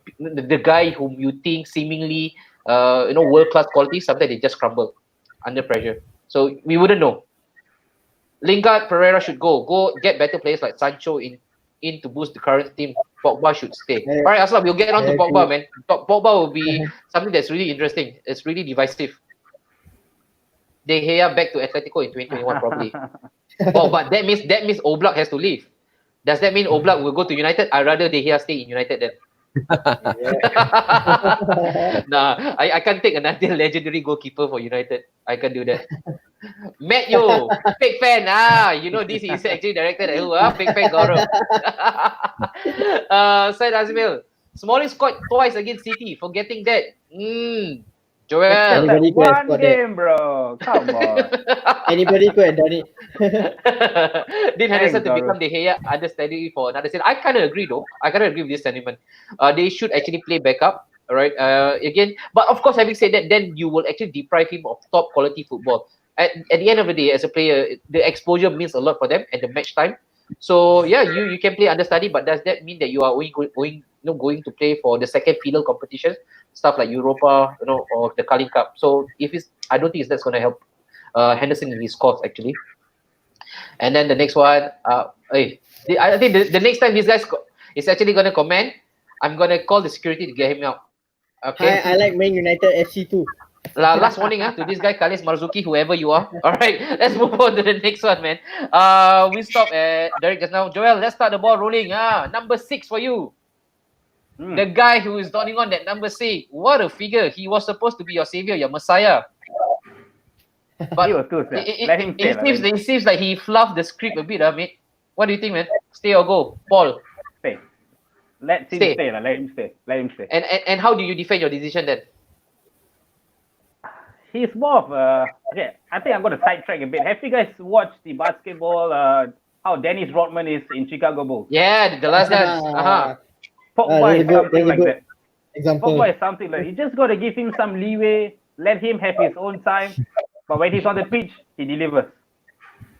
guy whom you think seemingly world class quality, sometimes they just crumble under pressure. So we wouldn't know. Lingard, Pereira should go. Go get better players like Sancho in to boost the current team. Pogba should stay. All right, Aslam, we'll get on to Pogba, man. Pogba will be something that's really interesting. It's really divisive. De Gea back to Atletico in 2021 probably. But that means Oblak has to leave. Does that mean Oblak will go to United? I'd rather De Gea stay in United then. Nah, I can't take another legendary goalkeeper for United. I can't do that. Matt Yo, fake fan. This is actually directed at who? Fake fan Gaurav. Said Azmil, Smalling scored twice against City. Forgetting that. Joel. Anybody could have One scored game, bro. Come on. Anybody could have done it. Dean Henderson to Gaurav. become De Gea understanding for another season. I kind of agree though. I kind of agree with this sentiment. They should actually play backup. All right. Again, but of course, having said that, then you will actually deprive him of top quality football. At the end of the day, as a player, the exposure means a lot for them and the match time. So yeah, you can play understudy, but does that mean that you are going to play for the second fiddle competitions, stuff like Europa, or the Carling Cup? So I don't think that's going to help Henderson in his cause actually. And then the next one, I think the next time this guy is actually going to comment, I'm going to call the security to get him out. Okay. I like Man United FC too. Last warning to this guy, Kalis Marzuki, whoever you are. All right, let's move on to the next one, man. We stopped at Derek just now. Joel, let's start the ball rolling. Number 6 for you. The guy who is donning on that number 6. What a figure. He was supposed to be your savior, your messiah. But He was too sad. Let him stay. it seems like he fluffed the script a bit, mate. What do you think, man? Stay or go? Paul, Stay. Let him Stay. stay. Let him stay. Let him stay. and how do you defend your decision then? He's more of a. Okay, I think I'm going to sidetrack a bit. Have you guys watched the basketball? How Dennis Rodman is in Chicago Bulls? Yeah, the last dance. Pogba that's is a good- something that's a like good that. Example. Pogba is something like you just got to give him some leeway, let him have his own time. But when he's on the pitch, he delivers.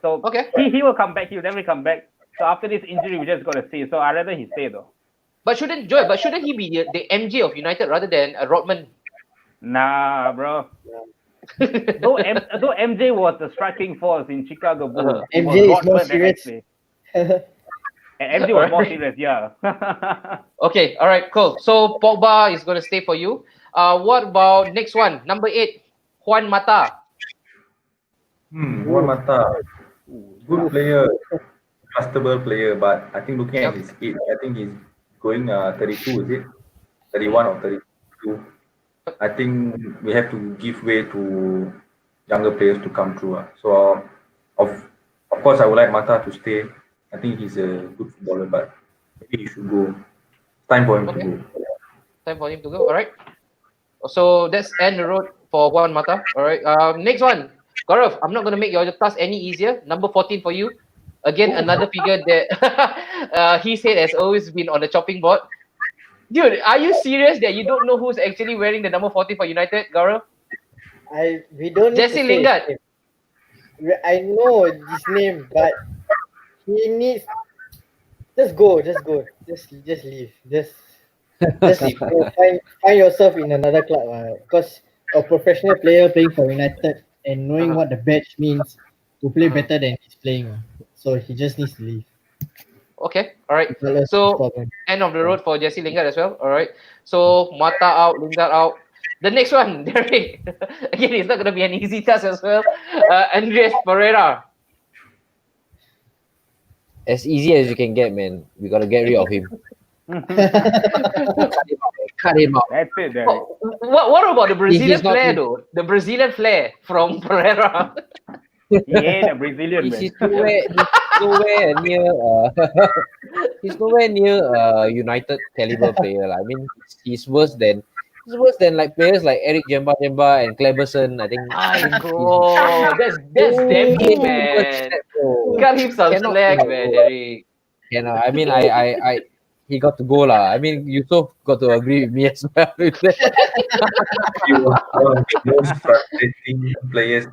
So Okay. he will come back. He'll never come back. So after this injury, we just got to see. So I'd rather he stay though. But shouldn't he be the MJ of United rather than Rodman? Nah, bro. Though MJ was the striking force in Chicago Bulls, it was MJ is more Rodman that serious. actually. And MJ was more serious, yeah. Okay, all right, cool. So Pogba is going to stay for you. What about next one? Number 8, Juan Mata. Juan Mata, good player, trustable player, but I think looking Yep. at his age, I think he's going 32, is it? 31 or 32. I think we have to give way to younger players to come through. So, of course, I would like Mata to stay. I think he's a good footballer, but maybe he should go. Time for him to Okay. go. Time for him to go. All right. So that's end the road for Juan Mata. All right. Next one, Gaurav. I'm not going to make your task any easier. Number 14 for you. Again, another figure that he said has always been on the chopping board. Dude, are you serious that you don't know who's actually wearing the number 14 for United, Gaurav? We don't need Jesse to say his Lingard. name. I know his name, but he needs. Just go. Just leave. Just go find yourself in another club. Because a professional player playing for United and knowing what the badge means to play better than he's playing. So he just needs to leave. Okay, all right. Regardless of So problem. end of the road for Jesse Lingard as well. All right. So Mata out, Lingard out. The next one, Derek. Again, it's not going to be an easy task as well. Andres Pereira. As easy as you can get, man. We gotta get rid of him. Cut him out. That's it, Derek. What about the Brazilian he's not flair in- though? The Brazilian flair from Pereira. He ain't a Brazilian, man. He's nowhere near. He's nowhere near United caliber player. I mean, he's worse than like players like Eric Jemba and Kleberson. I think. Bro, that's Demi, man. Cut him some Cannot slack, like, man, bro. Derek. I mean, I he got to go lah. I mean, Yusof got to agree with me as well. With that. He was one of the most frustrating players.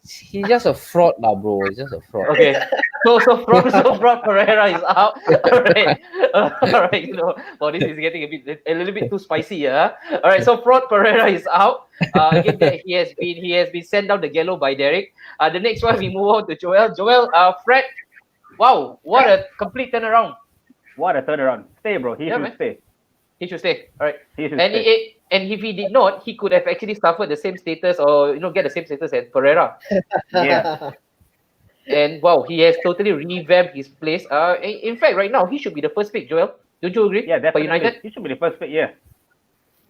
He's just a fraud lah, bro. He's just a fraud. Okay. So Fraud Pereira is out. All right. All right. Well, this is getting a little bit too spicy, yeah. All right. So Fraud Pereira is out. Again, he has been sent down the gallows by Derek. The next one we move on to Joel. Joel, Fred. Wow, what a complete turnaround. What a turnaround. Stay, bro. He Yeah, should man. stay. He should stay. All right. He should And stay. and if he did not, he could have actually suffered the same status or get the same status as Pereira. Yeah. And wow, he has totally revamped his place. In fact, right now he should be the first pick. Joel, don't you agree? Yeah, For definitely. United. He should be the first pick, yeah.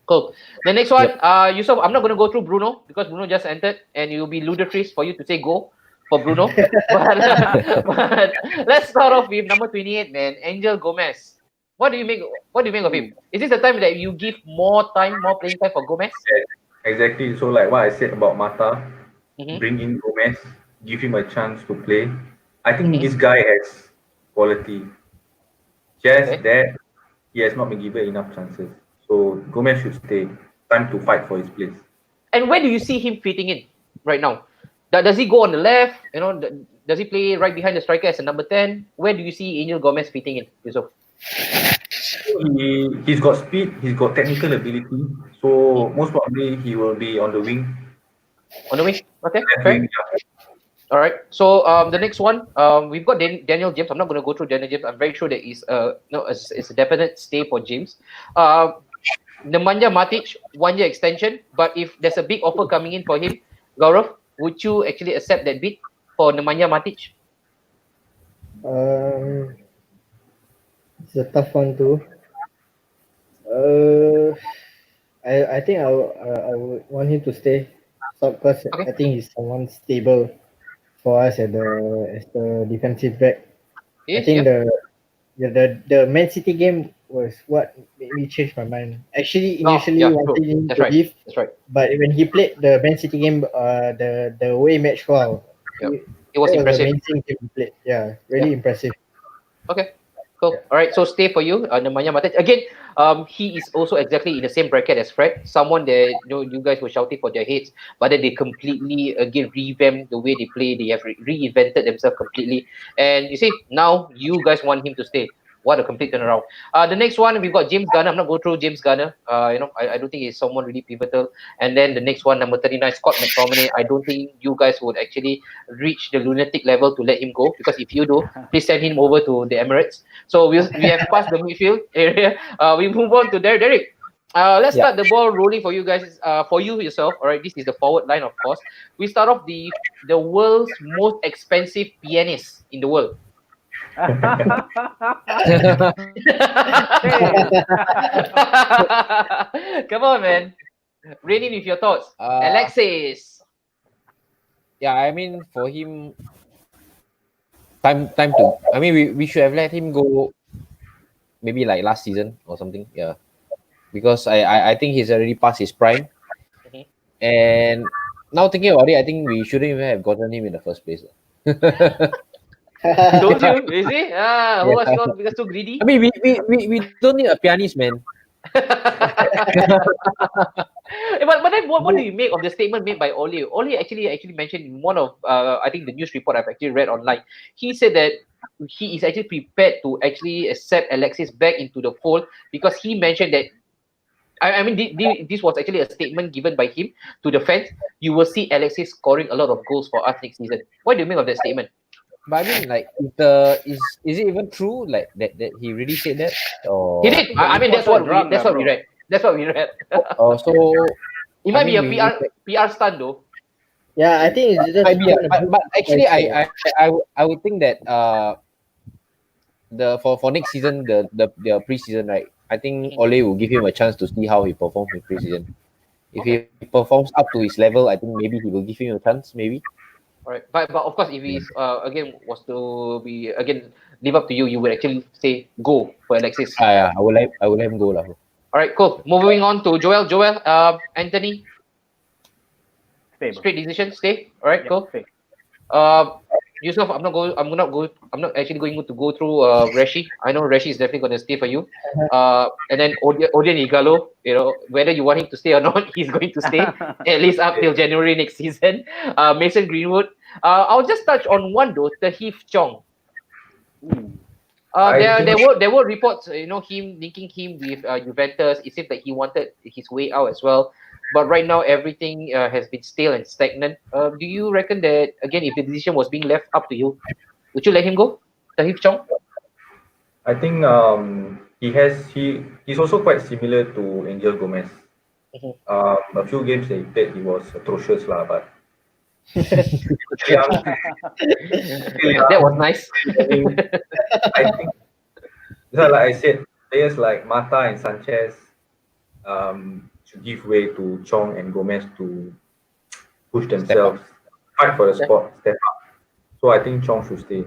Cool. The next one, Yusuf. I'm not going to go through Bruno because Bruno just entered, and it will be ludicrous for you to say go for Bruno. but let's start off with number 28, man, Angel Gomez. What do you make? What do you make of him? Is this the time that you give more playing time for Gomez? Exactly. So like what I said about Mata, Mhm. bring in Gomez, give him a chance to play. I think this guy has quality. Just Okay. that he has not been given enough chances. So Gomez should stay. Time to fight for his place. And where do you see him fitting in right now? Does he go on the left? Does he play right behind the striker as a number 10? Where do you see Angel Gomez fitting in, Yusuf? He's got speed, he's got technical ability. So most probably he will be on the wing. On the wing? Okay, Left fair. wing, yeah. All right. So the next one, we've got Daniel James. I'm not going to go through Daniel James. I'm very sure that it's a definite stay for James. Nemanja Matic, 1 year extension. But if there's a big offer coming in for him, Gaurav, would you actually accept that bid for Nemanja Matic? It's a tough one too. I think I would want him to stay. So because Okay. I think he's someone stable for us as the defensive back. I Yes, think yeah. the Man City game was what made me change my mind. Actually, Oh, initially yeah, true. wanted him That's to right. leave, That's right. but when he played the Man City game, the away match, wow, Yep. he, It was that was an impressive. amazing game he played. Yeah, Yeah. really impressive. Okay, cool. All right, so stay for you, Nemanja Matic. Again, he is also exactly in the same bracket as Fred. Someone that you guys were shouting for their heads, but then they completely again revamped the way they play. They have reinvented themselves completely, and you see now you guys want him to stay. What a complete turnaround. The next one we've got James Garner. I'm not going through James Garner. I don't think he's someone really pivotal. And then the next one, number 39, Scott McTominay. I don't think you guys would actually reach the lunatic level to let him go, because if you do, please send him over to the Emirates. So we have passed the midfield area. We move on to Derek. Derek, let's Yeah. start the ball rolling for you guys. For you yourself. All right, this is the forward line, of course. We start off the world's most expensive pianist in the world. Hey. Come on, man. Rein in with your thoughts. uh, Alexis. yeah, I mean for him, time to. I mean, we should have let him go maybe like last season or something. Yeah, because I think he's already past his prime, Mhm. and now thinking about it, I think we shouldn't even have gotten him in the first place. Told you, you see? Who was Yeah. not because too greedy? I mean, we don't need a pianist, man. But then what do you make of the statement made by Oli? Oli actually mentioned in one of I think the news report I've actually read online. He said that he is actually prepared to actually accept Alexis back into the fold, because he mentioned that I mean this was actually a statement given by him to the fans. You will see Alexis scoring a lot of goals for us next season. What do you make of that statement? But I mean, like, is it even true? Like that he really said that, He or did. I think the I mean reporter drunk that's lah, what we bro. read. That's what we read. so? It I might be mean, a PR stunt though. Yeah, I think it's just might be, trying to but boost actually, prices. I would think that the for next season, the preseason, right? I think Mhm. Ole will give him a chance to see how he performs in preseason. If he Okay. performs up to his level, I think maybe he will give him a chance. Maybe. All right. But of course, if he's again was to be again live up to you, you would actually say go for Alexis. Yeah, I will let him go lah. All right, cool. Moving on to Joel. Joel, Anthony, Stay, bro. straight decision, stay. All right, Yeah, cool. stay. Yusuf, I'm not going. I'm not go. I'm not actually going to go through Reshi. I know Reshi is definitely going to stay for you. And then Odion Igalo. Whether you want him to stay or not, he's going to stay at least up till January next season. Mason Greenwood. I'll just touch on one though. Tahith Chong. Ooh. I There think there were reports, him linking him with Juventus. It seems like he wanted his way out as well. But right now, everything has been stale and stagnant. Do you reckon that again, if the decision was being left up to you, would you let him go, Tahith Chong? I think he's also quite similar to Angel Gomez. Mhm. A few games that he played, he was atrocious lah, but still young, still That was young. nice. I mean, I think, so like I said, players like Mata and Sanchez should give way to Chong and Gomez to push Step up. themselves, fight for the Okay. spot, step up. So I think Chong should stay.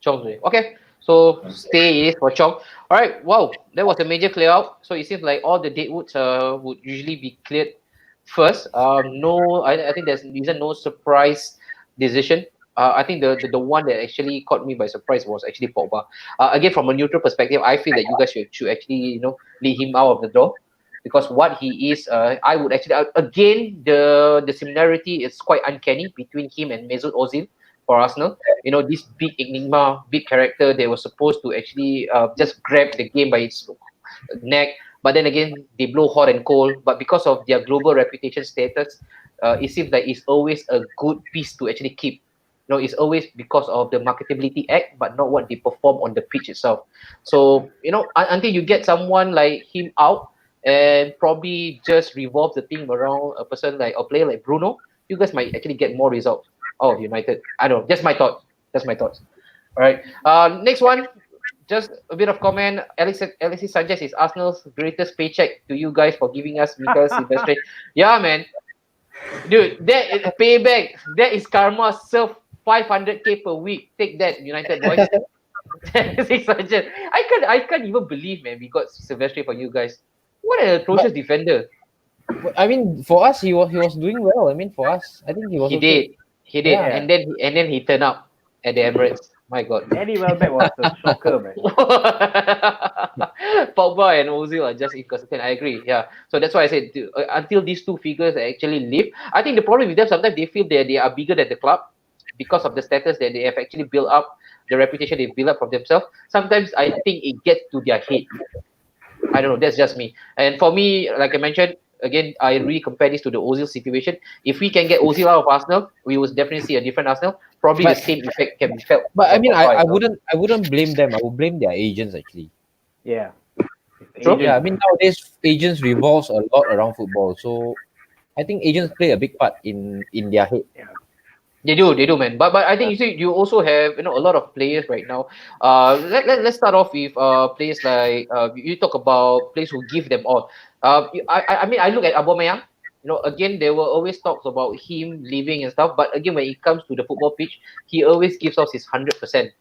Chong. Okay. So stay is for Chong. All right. Wow, that was a major clear out. So it seems like all the deadwoods would usually be cleared first. No, I think there's isn't no surprise decision. I think the one that actually caught me by surprise was actually Pogba. Again, from a neutral perspective, I feel that you guys should actually lead him out of the door, because what he is, I would actually again the similarity is quite uncanny between him and Mesut Ozil for Arsenal. This big enigma, big character, they were supposed to actually just grab the game by its neck. But then again, they blow hot and cold. But because of their global reputation status, it seems like it's always a good piece to actually keep. It's always because of the marketability act, but not what they perform on the pitch itself. So, until you get someone like him out and probably just revolve the team around a person like a player like Bruno, you guys might actually get more results out of United. I don't know. Just my thought. Just my thoughts. All right. Next one, just a bit of comment. Alexis Sanchez is Arsenal's greatest paycheck to you guys for giving us Mikael Silvestre. Yeah, man. Dude, that is payback. That is karma. Serve 500k per week. Take that, United boys. 600. I can't even believe, man. We got Silvestri for you guys. What an atrocious defender. I mean, for us, he was doing well. I mean, for us, I think he was He okay. did. He did. Yeah. Yeah. And then he turned up at the Emirates. My God. Eddie Welbeck was a shocker, man. Pogba and Ozil are just inconsistent. I agree. Yeah. So that's why I said until these two figures actually live, I think the problem with them sometimes they feel that they are bigger than the club because of the status that they have actually built up, the reputation they built up for themselves. Sometimes I think it gets to their head. I don't know. That's just me. And for me, like I mentioned, again, I really compare this to the Ozil situation. If we can get Ozil out of Arsenal, we will definitely see a different Arsenal. Probably the But- same effect can be felt. But I for mean, Pogba I as well. wouldn't blame them. I would blame their agents actually. Yeah. It's True. agents, Yeah, I mean man. nowadays agents revolves a lot around football, so I think agents play a big part in their head. They do, man. But I think you see, you also have a lot of players right now. Let's start off with players like you talk about players who give them all. I mean I look at Aubameyang. Again there were always talks about him leaving and stuff. But again, when it comes to the football pitch, he always gives us his 100%.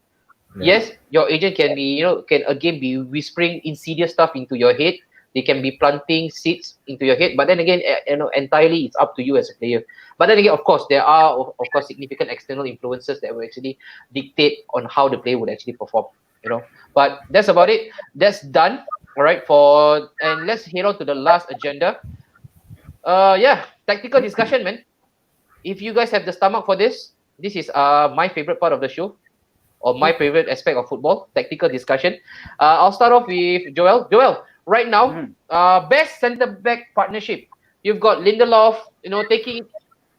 Yeah. Yes, your agent can be can again be whispering insidious stuff into your head. They can be planting seeds into your head, but then again, entirely it's up to you as a player. But then again, of course, there are of course significant external influences that will actually dictate on how the player would actually perform. But that's about it. That's done. All right. And let's head on to the last agenda. Yeah, tactical discussion, man. If you guys have the stomach for this is my favorite part of the show, or my favorite aspect of football, tactical discussion. I'll start off with Joel. Joel, right now, best centre back partnership. You've got Lindelof.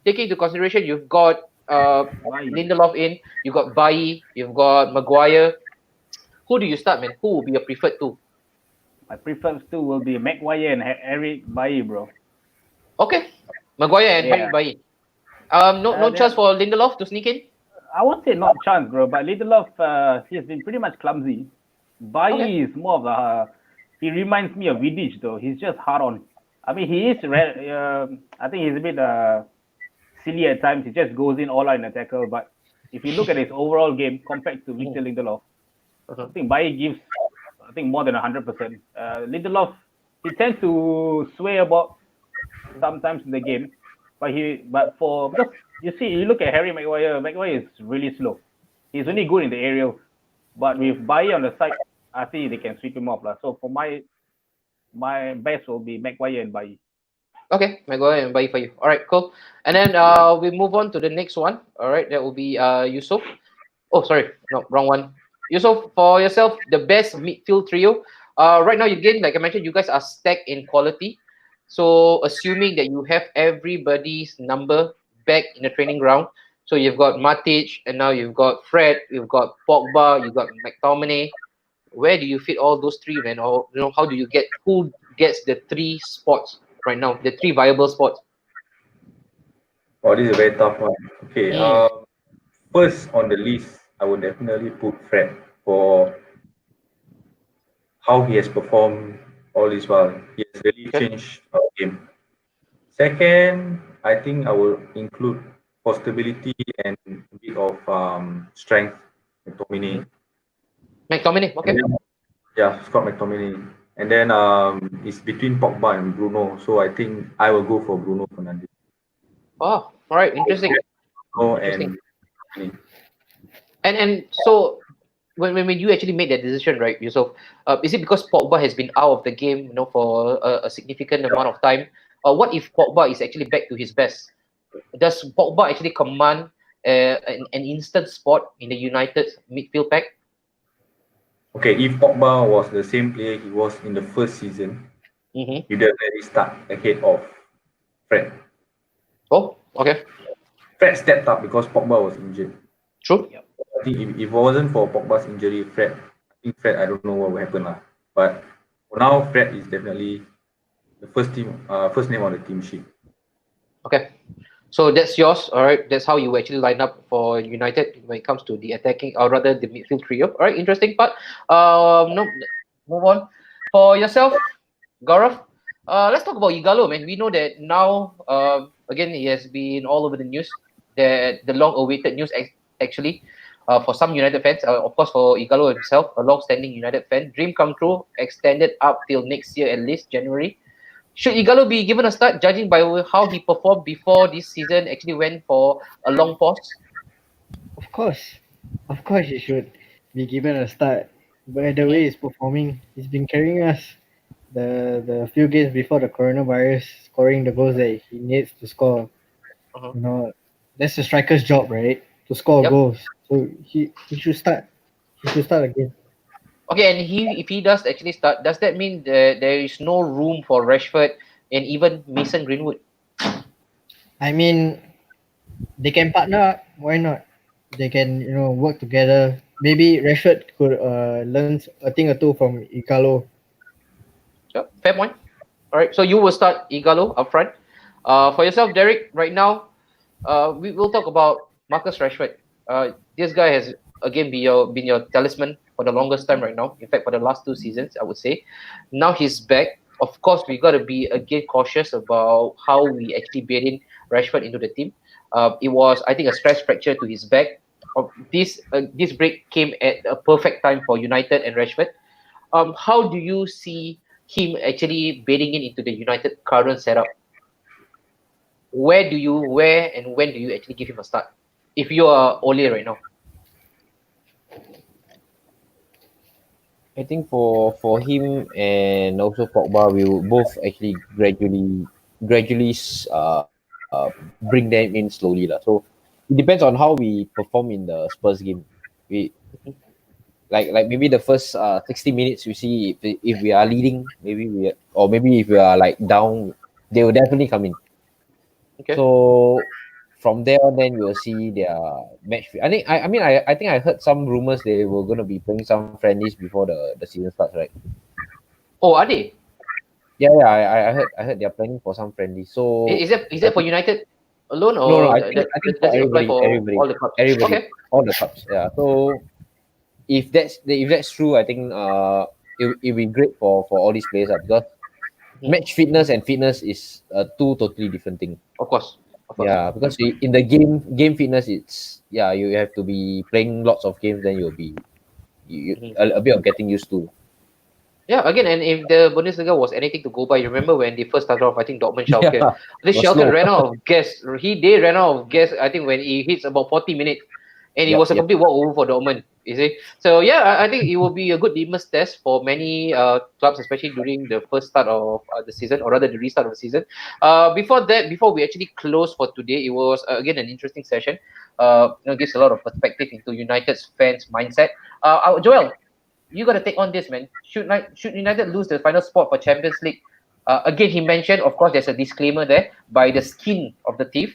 Taking into consideration, you've got Why? Lindelof in. You've got Bailly. You've got Maguire. Who do you start, man? Who will be your preferred two? My preferred two will be Maguire and Eric Bailly, bro. Okay, Maguire and Yeah. Bailly. No they- chance for Lindelof to sneak in. I won't say not chance, bro, but Lindelof, he's been pretty much clumsy. Bailly Okay. is more of he reminds me of Vidic, though. He's just hard on. I mean, he is, I think he's a bit silly at times. He just goes in all out in a tackle. But if you look at his overall game compared to Victor Lindelof, I think Bailly gives, more than 100%. Lindelof, he tends to sway about sometimes in the game, because you see, you look at Harry Maguire. Maguire is really slow. He's only good in the aerials, but with Bailly on the side, I think they can sweep him off. So for my best will be Maguire and Bailly. Okay, Maguire and Bailly for you. All right, cool. And then we move on to the next one. All right, that will be Yusuf. Oh, sorry, no, wrong one. Yusuf, for yourself, the best midfield trio. Right now, again, like I mentioned, you guys are stacked in quality. So assuming that you have everybody's number back in the training ground, so you've got Matic, and now you've got Fred, you've got Pogba, you've got McTominay. Where do you fit all those three, man? Or how do you get who gets the three spots right now, the three viable spots? Oh, this is a very tough one. Okay. Mm. First on the list, I would definitely put Fred for how he has performed all this while. He has really Okay. changed our game. Second, I think I will include for stability and a bit of strength, McTominay. McTominay, And okay. then, yeah, Scott McTominay. And then it's between Pogba and Bruno. So I think I will go for Bruno Fernandes. Oh, all right, interesting. Bruno Interesting. and And so when you actually made that decision, right, Yusuf, is it because Pogba has been out of the game, for a significant amount of time? What if Pogba is actually back to his best? Does Pogba actually command an instant spot in the United midfield pack? okay, if Pogba was the same player he was in the first season, Mm-hmm. he definitely start ahead of Fred. Oh, okay, Fred stepped up because Pogba was injured. true. I think if it wasn't for Pogba's injury, I don't know what would happen lah. But for now, Fred is definitely the first name on the team sheet. Okay, so that's yours. All right, that's how you actually line up for United when it comes to the attacking, or rather the midfield trio. All right, interesting part. No, move on. For yourself, Gaurav, Let's talk about Igalo, man. We know that now, again, he has been all over the news. The long-awaited news, actually, for some United fans. Of course, for Igalo himself, a long-standing United fan, dream come true, extended up till next year at least January. Should Igalo be given a start, judging by how he performed before this season actually went for a long pause? Of course, he should be given a start. By the way he's performing, he's been carrying us the few games before the coronavirus, scoring the goals that he needs to score. Uh-huh. You know, that's the striker's job, right? To score Yep. goals. So he should start. He should start again. Okay, and if he does actually start, does that mean that there is no room for Rashford and even Mason Greenwood? I mean, they can partner up. Why not? They can, work together. Maybe Rashford could learn a thing or two from Igalo. Sure, fair point. All right, so you will start Igalo up front. For yourself, Derek, right now, we will talk about Marcus Rashford. This guy has again been your talisman for the longest time right now. In fact, for the last 2 seasons, I would say. Now he's back. Of course, we got to be again cautious about how we actually bait in Rashford into the team. It was, I think, a stress fracture to his back. This break came at a perfect time for United and Rashford. How do you see him actually baiting in into the United current setup? Where and when do you actually give him a start? If you are Ole right now. I think for him and also Pogba, we will both actually gradually bring them in slowly lah. So it depends on how we perform in the Spurs game. We like maybe the first 60 minutes we see if we are leading, maybe if we are like down, they will definitely come in. Okay. So from there on, then we'll see their match. I think I heard some rumors they were going to be playing some friendlies before the season starts, right? Oh, are they? Yeah. I heard they're planning for some friendlies. So Is that I for think United alone, no. or I think for does it apply everybody, for all the clubs? Okay. all the clubs. Yeah. So if that's true, I think it'll be great for all these players because Mhm. match fitness and fitness is two totally different things. Of course. Of course. Yeah, because in the game fitness, it's yeah, you have to be playing lots of games, then you'll be Mhm. a bit of getting used to. Yeah, again, and if the Bundesliga was anything to go by, you remember when they first started off, I think Dortmund Yeah, Schalke. This was Schalke slow. ran out of gas. They ran out of gas, I think, when he hits about 40 minutes. And it Yep, was a yep. complete walkover for Dortmund, you see. So, yeah, I think it will be a good litmus test for many clubs, especially during the first start of the season, or rather the restart of the season. Before we actually close for today, it was, again, an interesting session. Gives a lot of perspective into United's fans' mindset. Joel, you got to take on this, man. Should United lose the final spot for Champions League? Again, he mentioned, of course, there's a disclaimer there, by the skin of the teeth.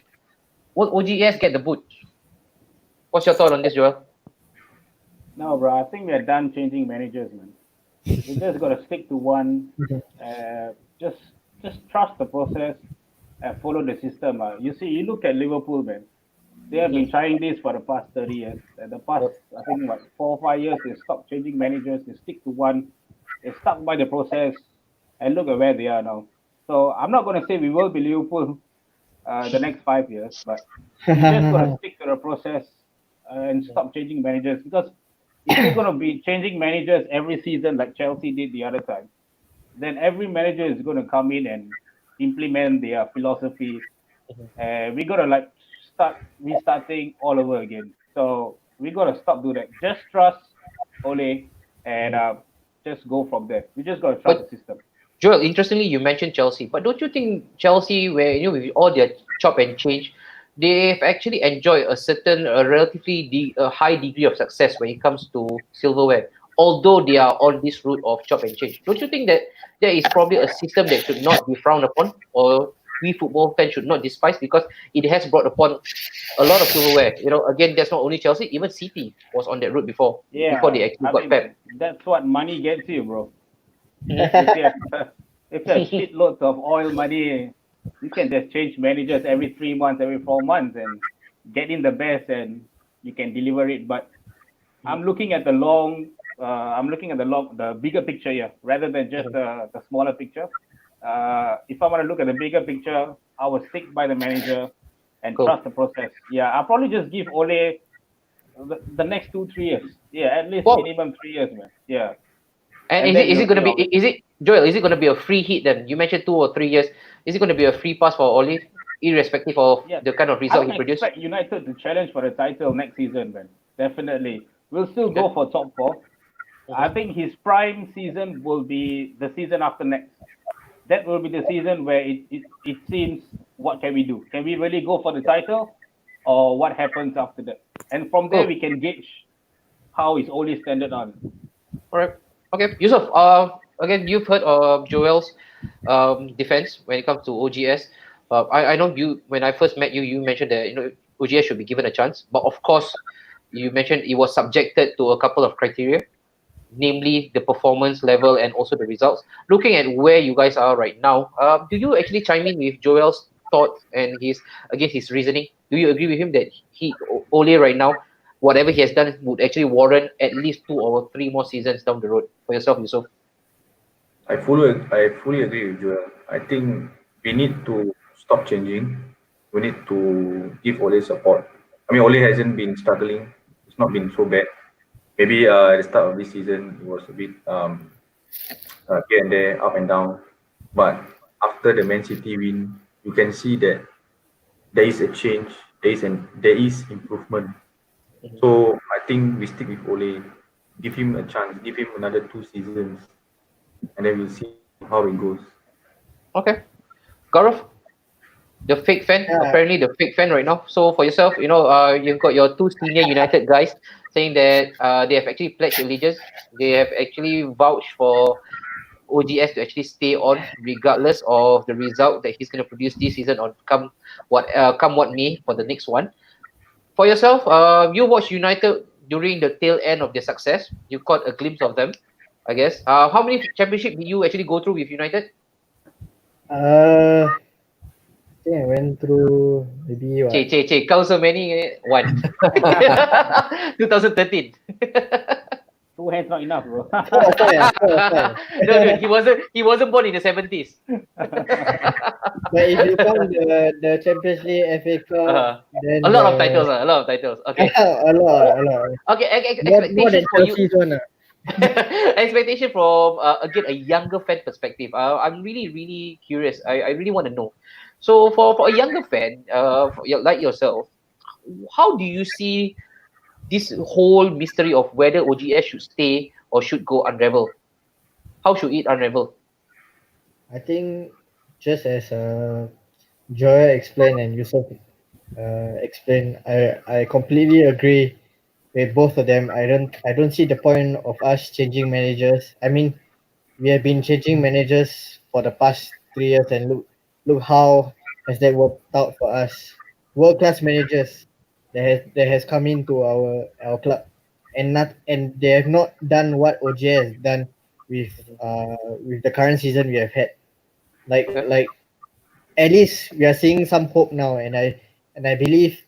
Will OGS get the boot? What's your thought on this, Joel? No, bro, I think we're done changing managers, man. We just gotta stick to one. Uh, just just trust the process and follow the system. You see, you look at Liverpool, man. They have been trying this for the past 30 years. The past, Yep. I think, what, 4 or 5 years, they stopped changing managers. They stick to one. They stuck by the process, and look at where they are now. So I'm not going to say we will be Liverpool the next 5 years, but we just got to stick to the process and stop changing managers because if we're going to be changing managers every season like Chelsea did the other time, then every manager is going to come in and implement their philosophy. We got to like start restarting all over again. So we got to stop doing that. Just trust Ole and just go from there. We just got to trust But the system. Joel, interestingly, you mentioned Chelsea, but don't you think Chelsea, where with all their chop and change, they've actually enjoyed a relatively high degree of success when it comes to silverware, although they are on this route of chop and change. Don't you think that there is probably a system that should not be frowned upon, or we football fans should not despise because it has brought upon a lot of silverware? Again, that's not only Chelsea, even City was on that route before they Yeah, actually I got mean Pep. that's what money gets you, bro. Mhm. If you have if you have shitloads of oil money, you can just change managers every 3 months, every 4 months, and get in the best, and you can deliver it. But I'm looking at the long, I'm looking at the bigger picture here, rather than just the smaller picture. if I want to look at the bigger picture, I will stick by the manager and Cool. trust the process. Yeah, I'll probably just give Ole the next 2-3 years. Yeah, at least Well, minimum 3 years, man. Yeah, and and is it then is we'll it going see to be how it. is it Joel? Is it going to be a free hit then? You mentioned 2 or 3 years. Is it going to be a free pass for Oli, irrespective of Yeah, the kind of I result don't he produced? expect United to challenge for the title next season, man. Definitely, we'll still Okay. go for top four. I Mhm. think his prime season will be the season after next. That will be the season where it seems what can we do? Can we really go for the title, or what happens after that? And from there Cool. we can gauge how is Oli standard on. All right. Okay, Yusuf. Again, you've heard of Joel's defense when it comes to OGS. I know you when I first met you, you mentioned that OGS should be given a chance, but of course, you mentioned it was subjected to a couple of criteria, namely the performance level and also the results. Looking at where you guys are right now, do you actually chime in with Joel's thoughts and his reasoning? Do you agree with him that Ole right now, whatever he has done would actually warrant at least 2 or 3 more seasons down the road for yourself, Yusuf? I fully agree with Joel. I think we need to stop changing. We need to give Ole support. I mean, Ole hasn't been struggling. It's not been so bad. Maybe at the start of this season, it was a bit here and there, up and down. But after the Man City win, you can see that there is a change. There is improvement. Mhm. So I think we stick with Ole, give him a chance, give him another 2 seasons, and then we'll see how it goes. Okay, Gaurav, the fake fan, Yeah, apparently the fake fan right now. So for yourself, you've got your two senior United guys saying that they have actually pledged allegiance. They have actually vouched for OGS to actually stay on regardless of the result that he's going to produce this season or come what may for the next one. For yourself, you watched United during the tail end of their success. You caught a glimpse of them, I guess. How many championship did you actually go through with United? I think I went through maybe what? Kau so many one. 2013. Two hands not enough, bro. Four or five, four or five. No, dude, he wasn't born in the 70s. But if you count the Champions League, FA Cup, Uh, then a lot of the titles, a lot of titles. Okay, a lot. okay. More than Expectation for you. Chelsea's one. Expectation from again a younger fan perspective. I'm really really curious. I really want to know. So for a younger fan, like yourself, how do you see this whole mystery of whether OGS should stay or should go unravel? How should it unravel? I think just as Joya explained and Yusuf explained, I completely agree with both of them. I don't see the point of us changing managers. I mean, we have been changing managers for the past 3 years, and look how has that worked out for us. World class managers that has come into our club, and they have not done what OJ has done with with the current season we have had. Okay. Like at least we are seeing some hope now, and I believe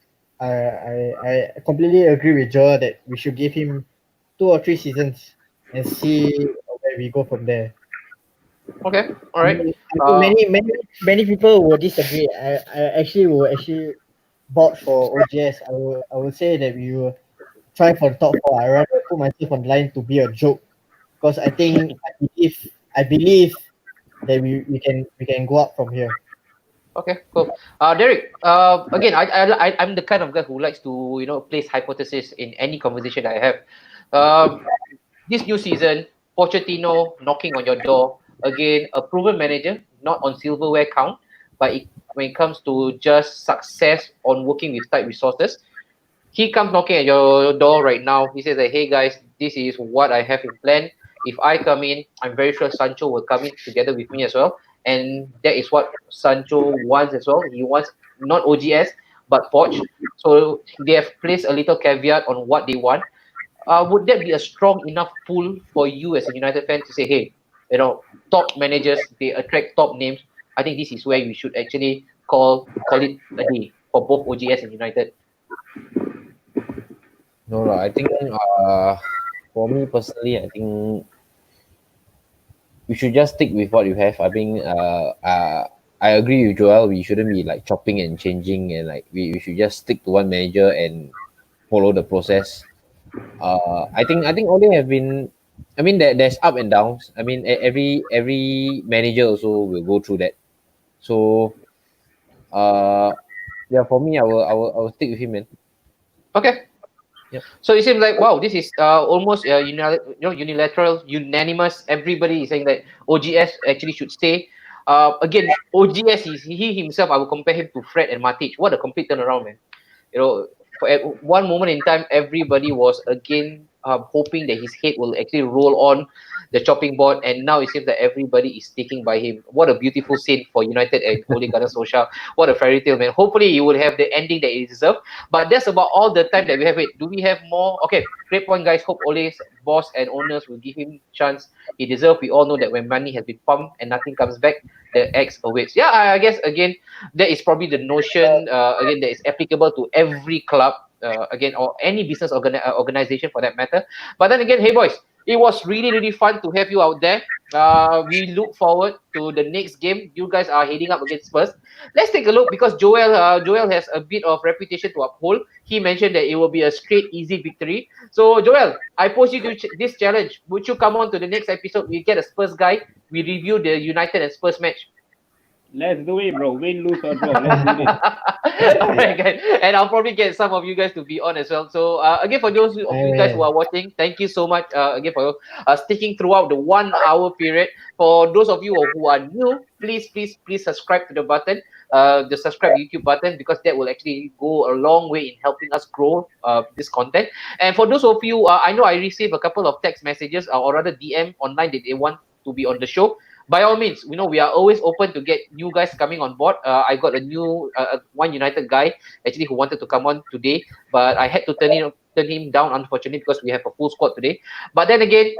I completely agree with Joel that we should give him 2 or 3 seasons and see where we go from there. Okay. All right. I mean, Uh, many people will disagree. I actually vouch for OGS. I will say that we will try for the top four. I rather put myself on the line to be a joke because I believe that we can go up from here. okay. Cool. Derek. Again, I'm the kind of guy who likes to place hypothesis in any conversation I have. Um, this new season, Pochettino knocking on your door again, a proven manager, not on silverware count, but when it comes to just success on working with tight resources, he comes knocking at your door right now. He says that, hey guys, this is what I have in plan. If I come in, I'm very sure Sancho will come in together with me as well. And that is what Sancho wants as well. He wants not OGS, but Poch. So they have placed a little caveat on what they want. Would that be a strong enough pull for you as a United fan to say, hey, top managers, they attract top names. I think this is where we should actually call it a day for both OGS and United. No lah, I think for me personally, I think we should just stick with what you have. I think I agree with Joel. We shouldn't be like chopping and changing, and like we should just stick to one manager and follow the process. I think Ole have been. I mean, there's up and downs. I mean, every manager also will go through that. So, yeah, for me, I will stick with him, man. Okay. Yep. So it seems like wow, this is almost unilateral, unanimous. Everybody is saying that OGS actually should stay. Again, OGS he himself. I will compare him to Fred and Matic. What a complete turnaround, man. You know, for at one moment in time, everybody was again hoping that his head will actually roll on the chopping board, and now it seems that everybody is sticking by him. What a beautiful scene for United and Ole Gunnar Solskjaer. What a fairy tale, man. Hopefully, he will have the ending that he deserves. But that's about all the time that we have. Wait, do we have more? Okay, great point, guys. Hope Ole's boss and owners will give him chance he deserves. We all know that when money has been pumped and nothing comes back, the X awaits. Yeah, I guess again that is probably the notion again that is applicable to every club again or any business organization for that matter. But then again, hey boys, it was really fun to have you out there. We look forward to the next game. You guys are heading up against Spurs. Let's take a look because Joel has a bit of reputation to uphold. He mentioned that it will be a straight easy victory. So Joel, I pose you to this challenge. Would you come on to the next episode? We get a Spurs guy. We review the United and Spurs match. Let's do it, bro. Win, lose or draw. Let's do this. All right, guys. And I'll probably get some of you guys to be on as well. So again, for those of you guys who are watching, thank you so much again for sticking throughout the 1 hour period. For those of you who are new, please subscribe to the button, the subscribe YouTube button, because that will actually go a long way in helping us grow this content. And for those of you, I know I received a couple of text messages or rather DM online that they want to be on the show. By all means, we are always open to get new guys coming on board. I got a new one United guy actually who wanted to come on today, but I had to turn him down unfortunately because we have a full squad today. But then again,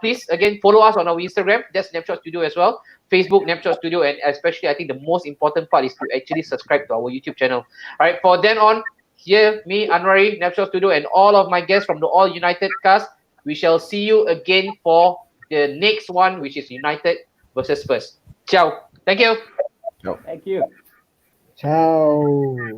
please again follow us on our Instagram. That's Napshot Studio as well. Facebook Napshot Studio, and especially I think the most important part is to actually subscribe to our YouTube channel. All right, for then on, here me Anwari Napshot Studio and all of my guests from the All United cast. We shall see you again for the next one, which is United versus Spurs. Ciao. Thank you. Thank you. Ciao.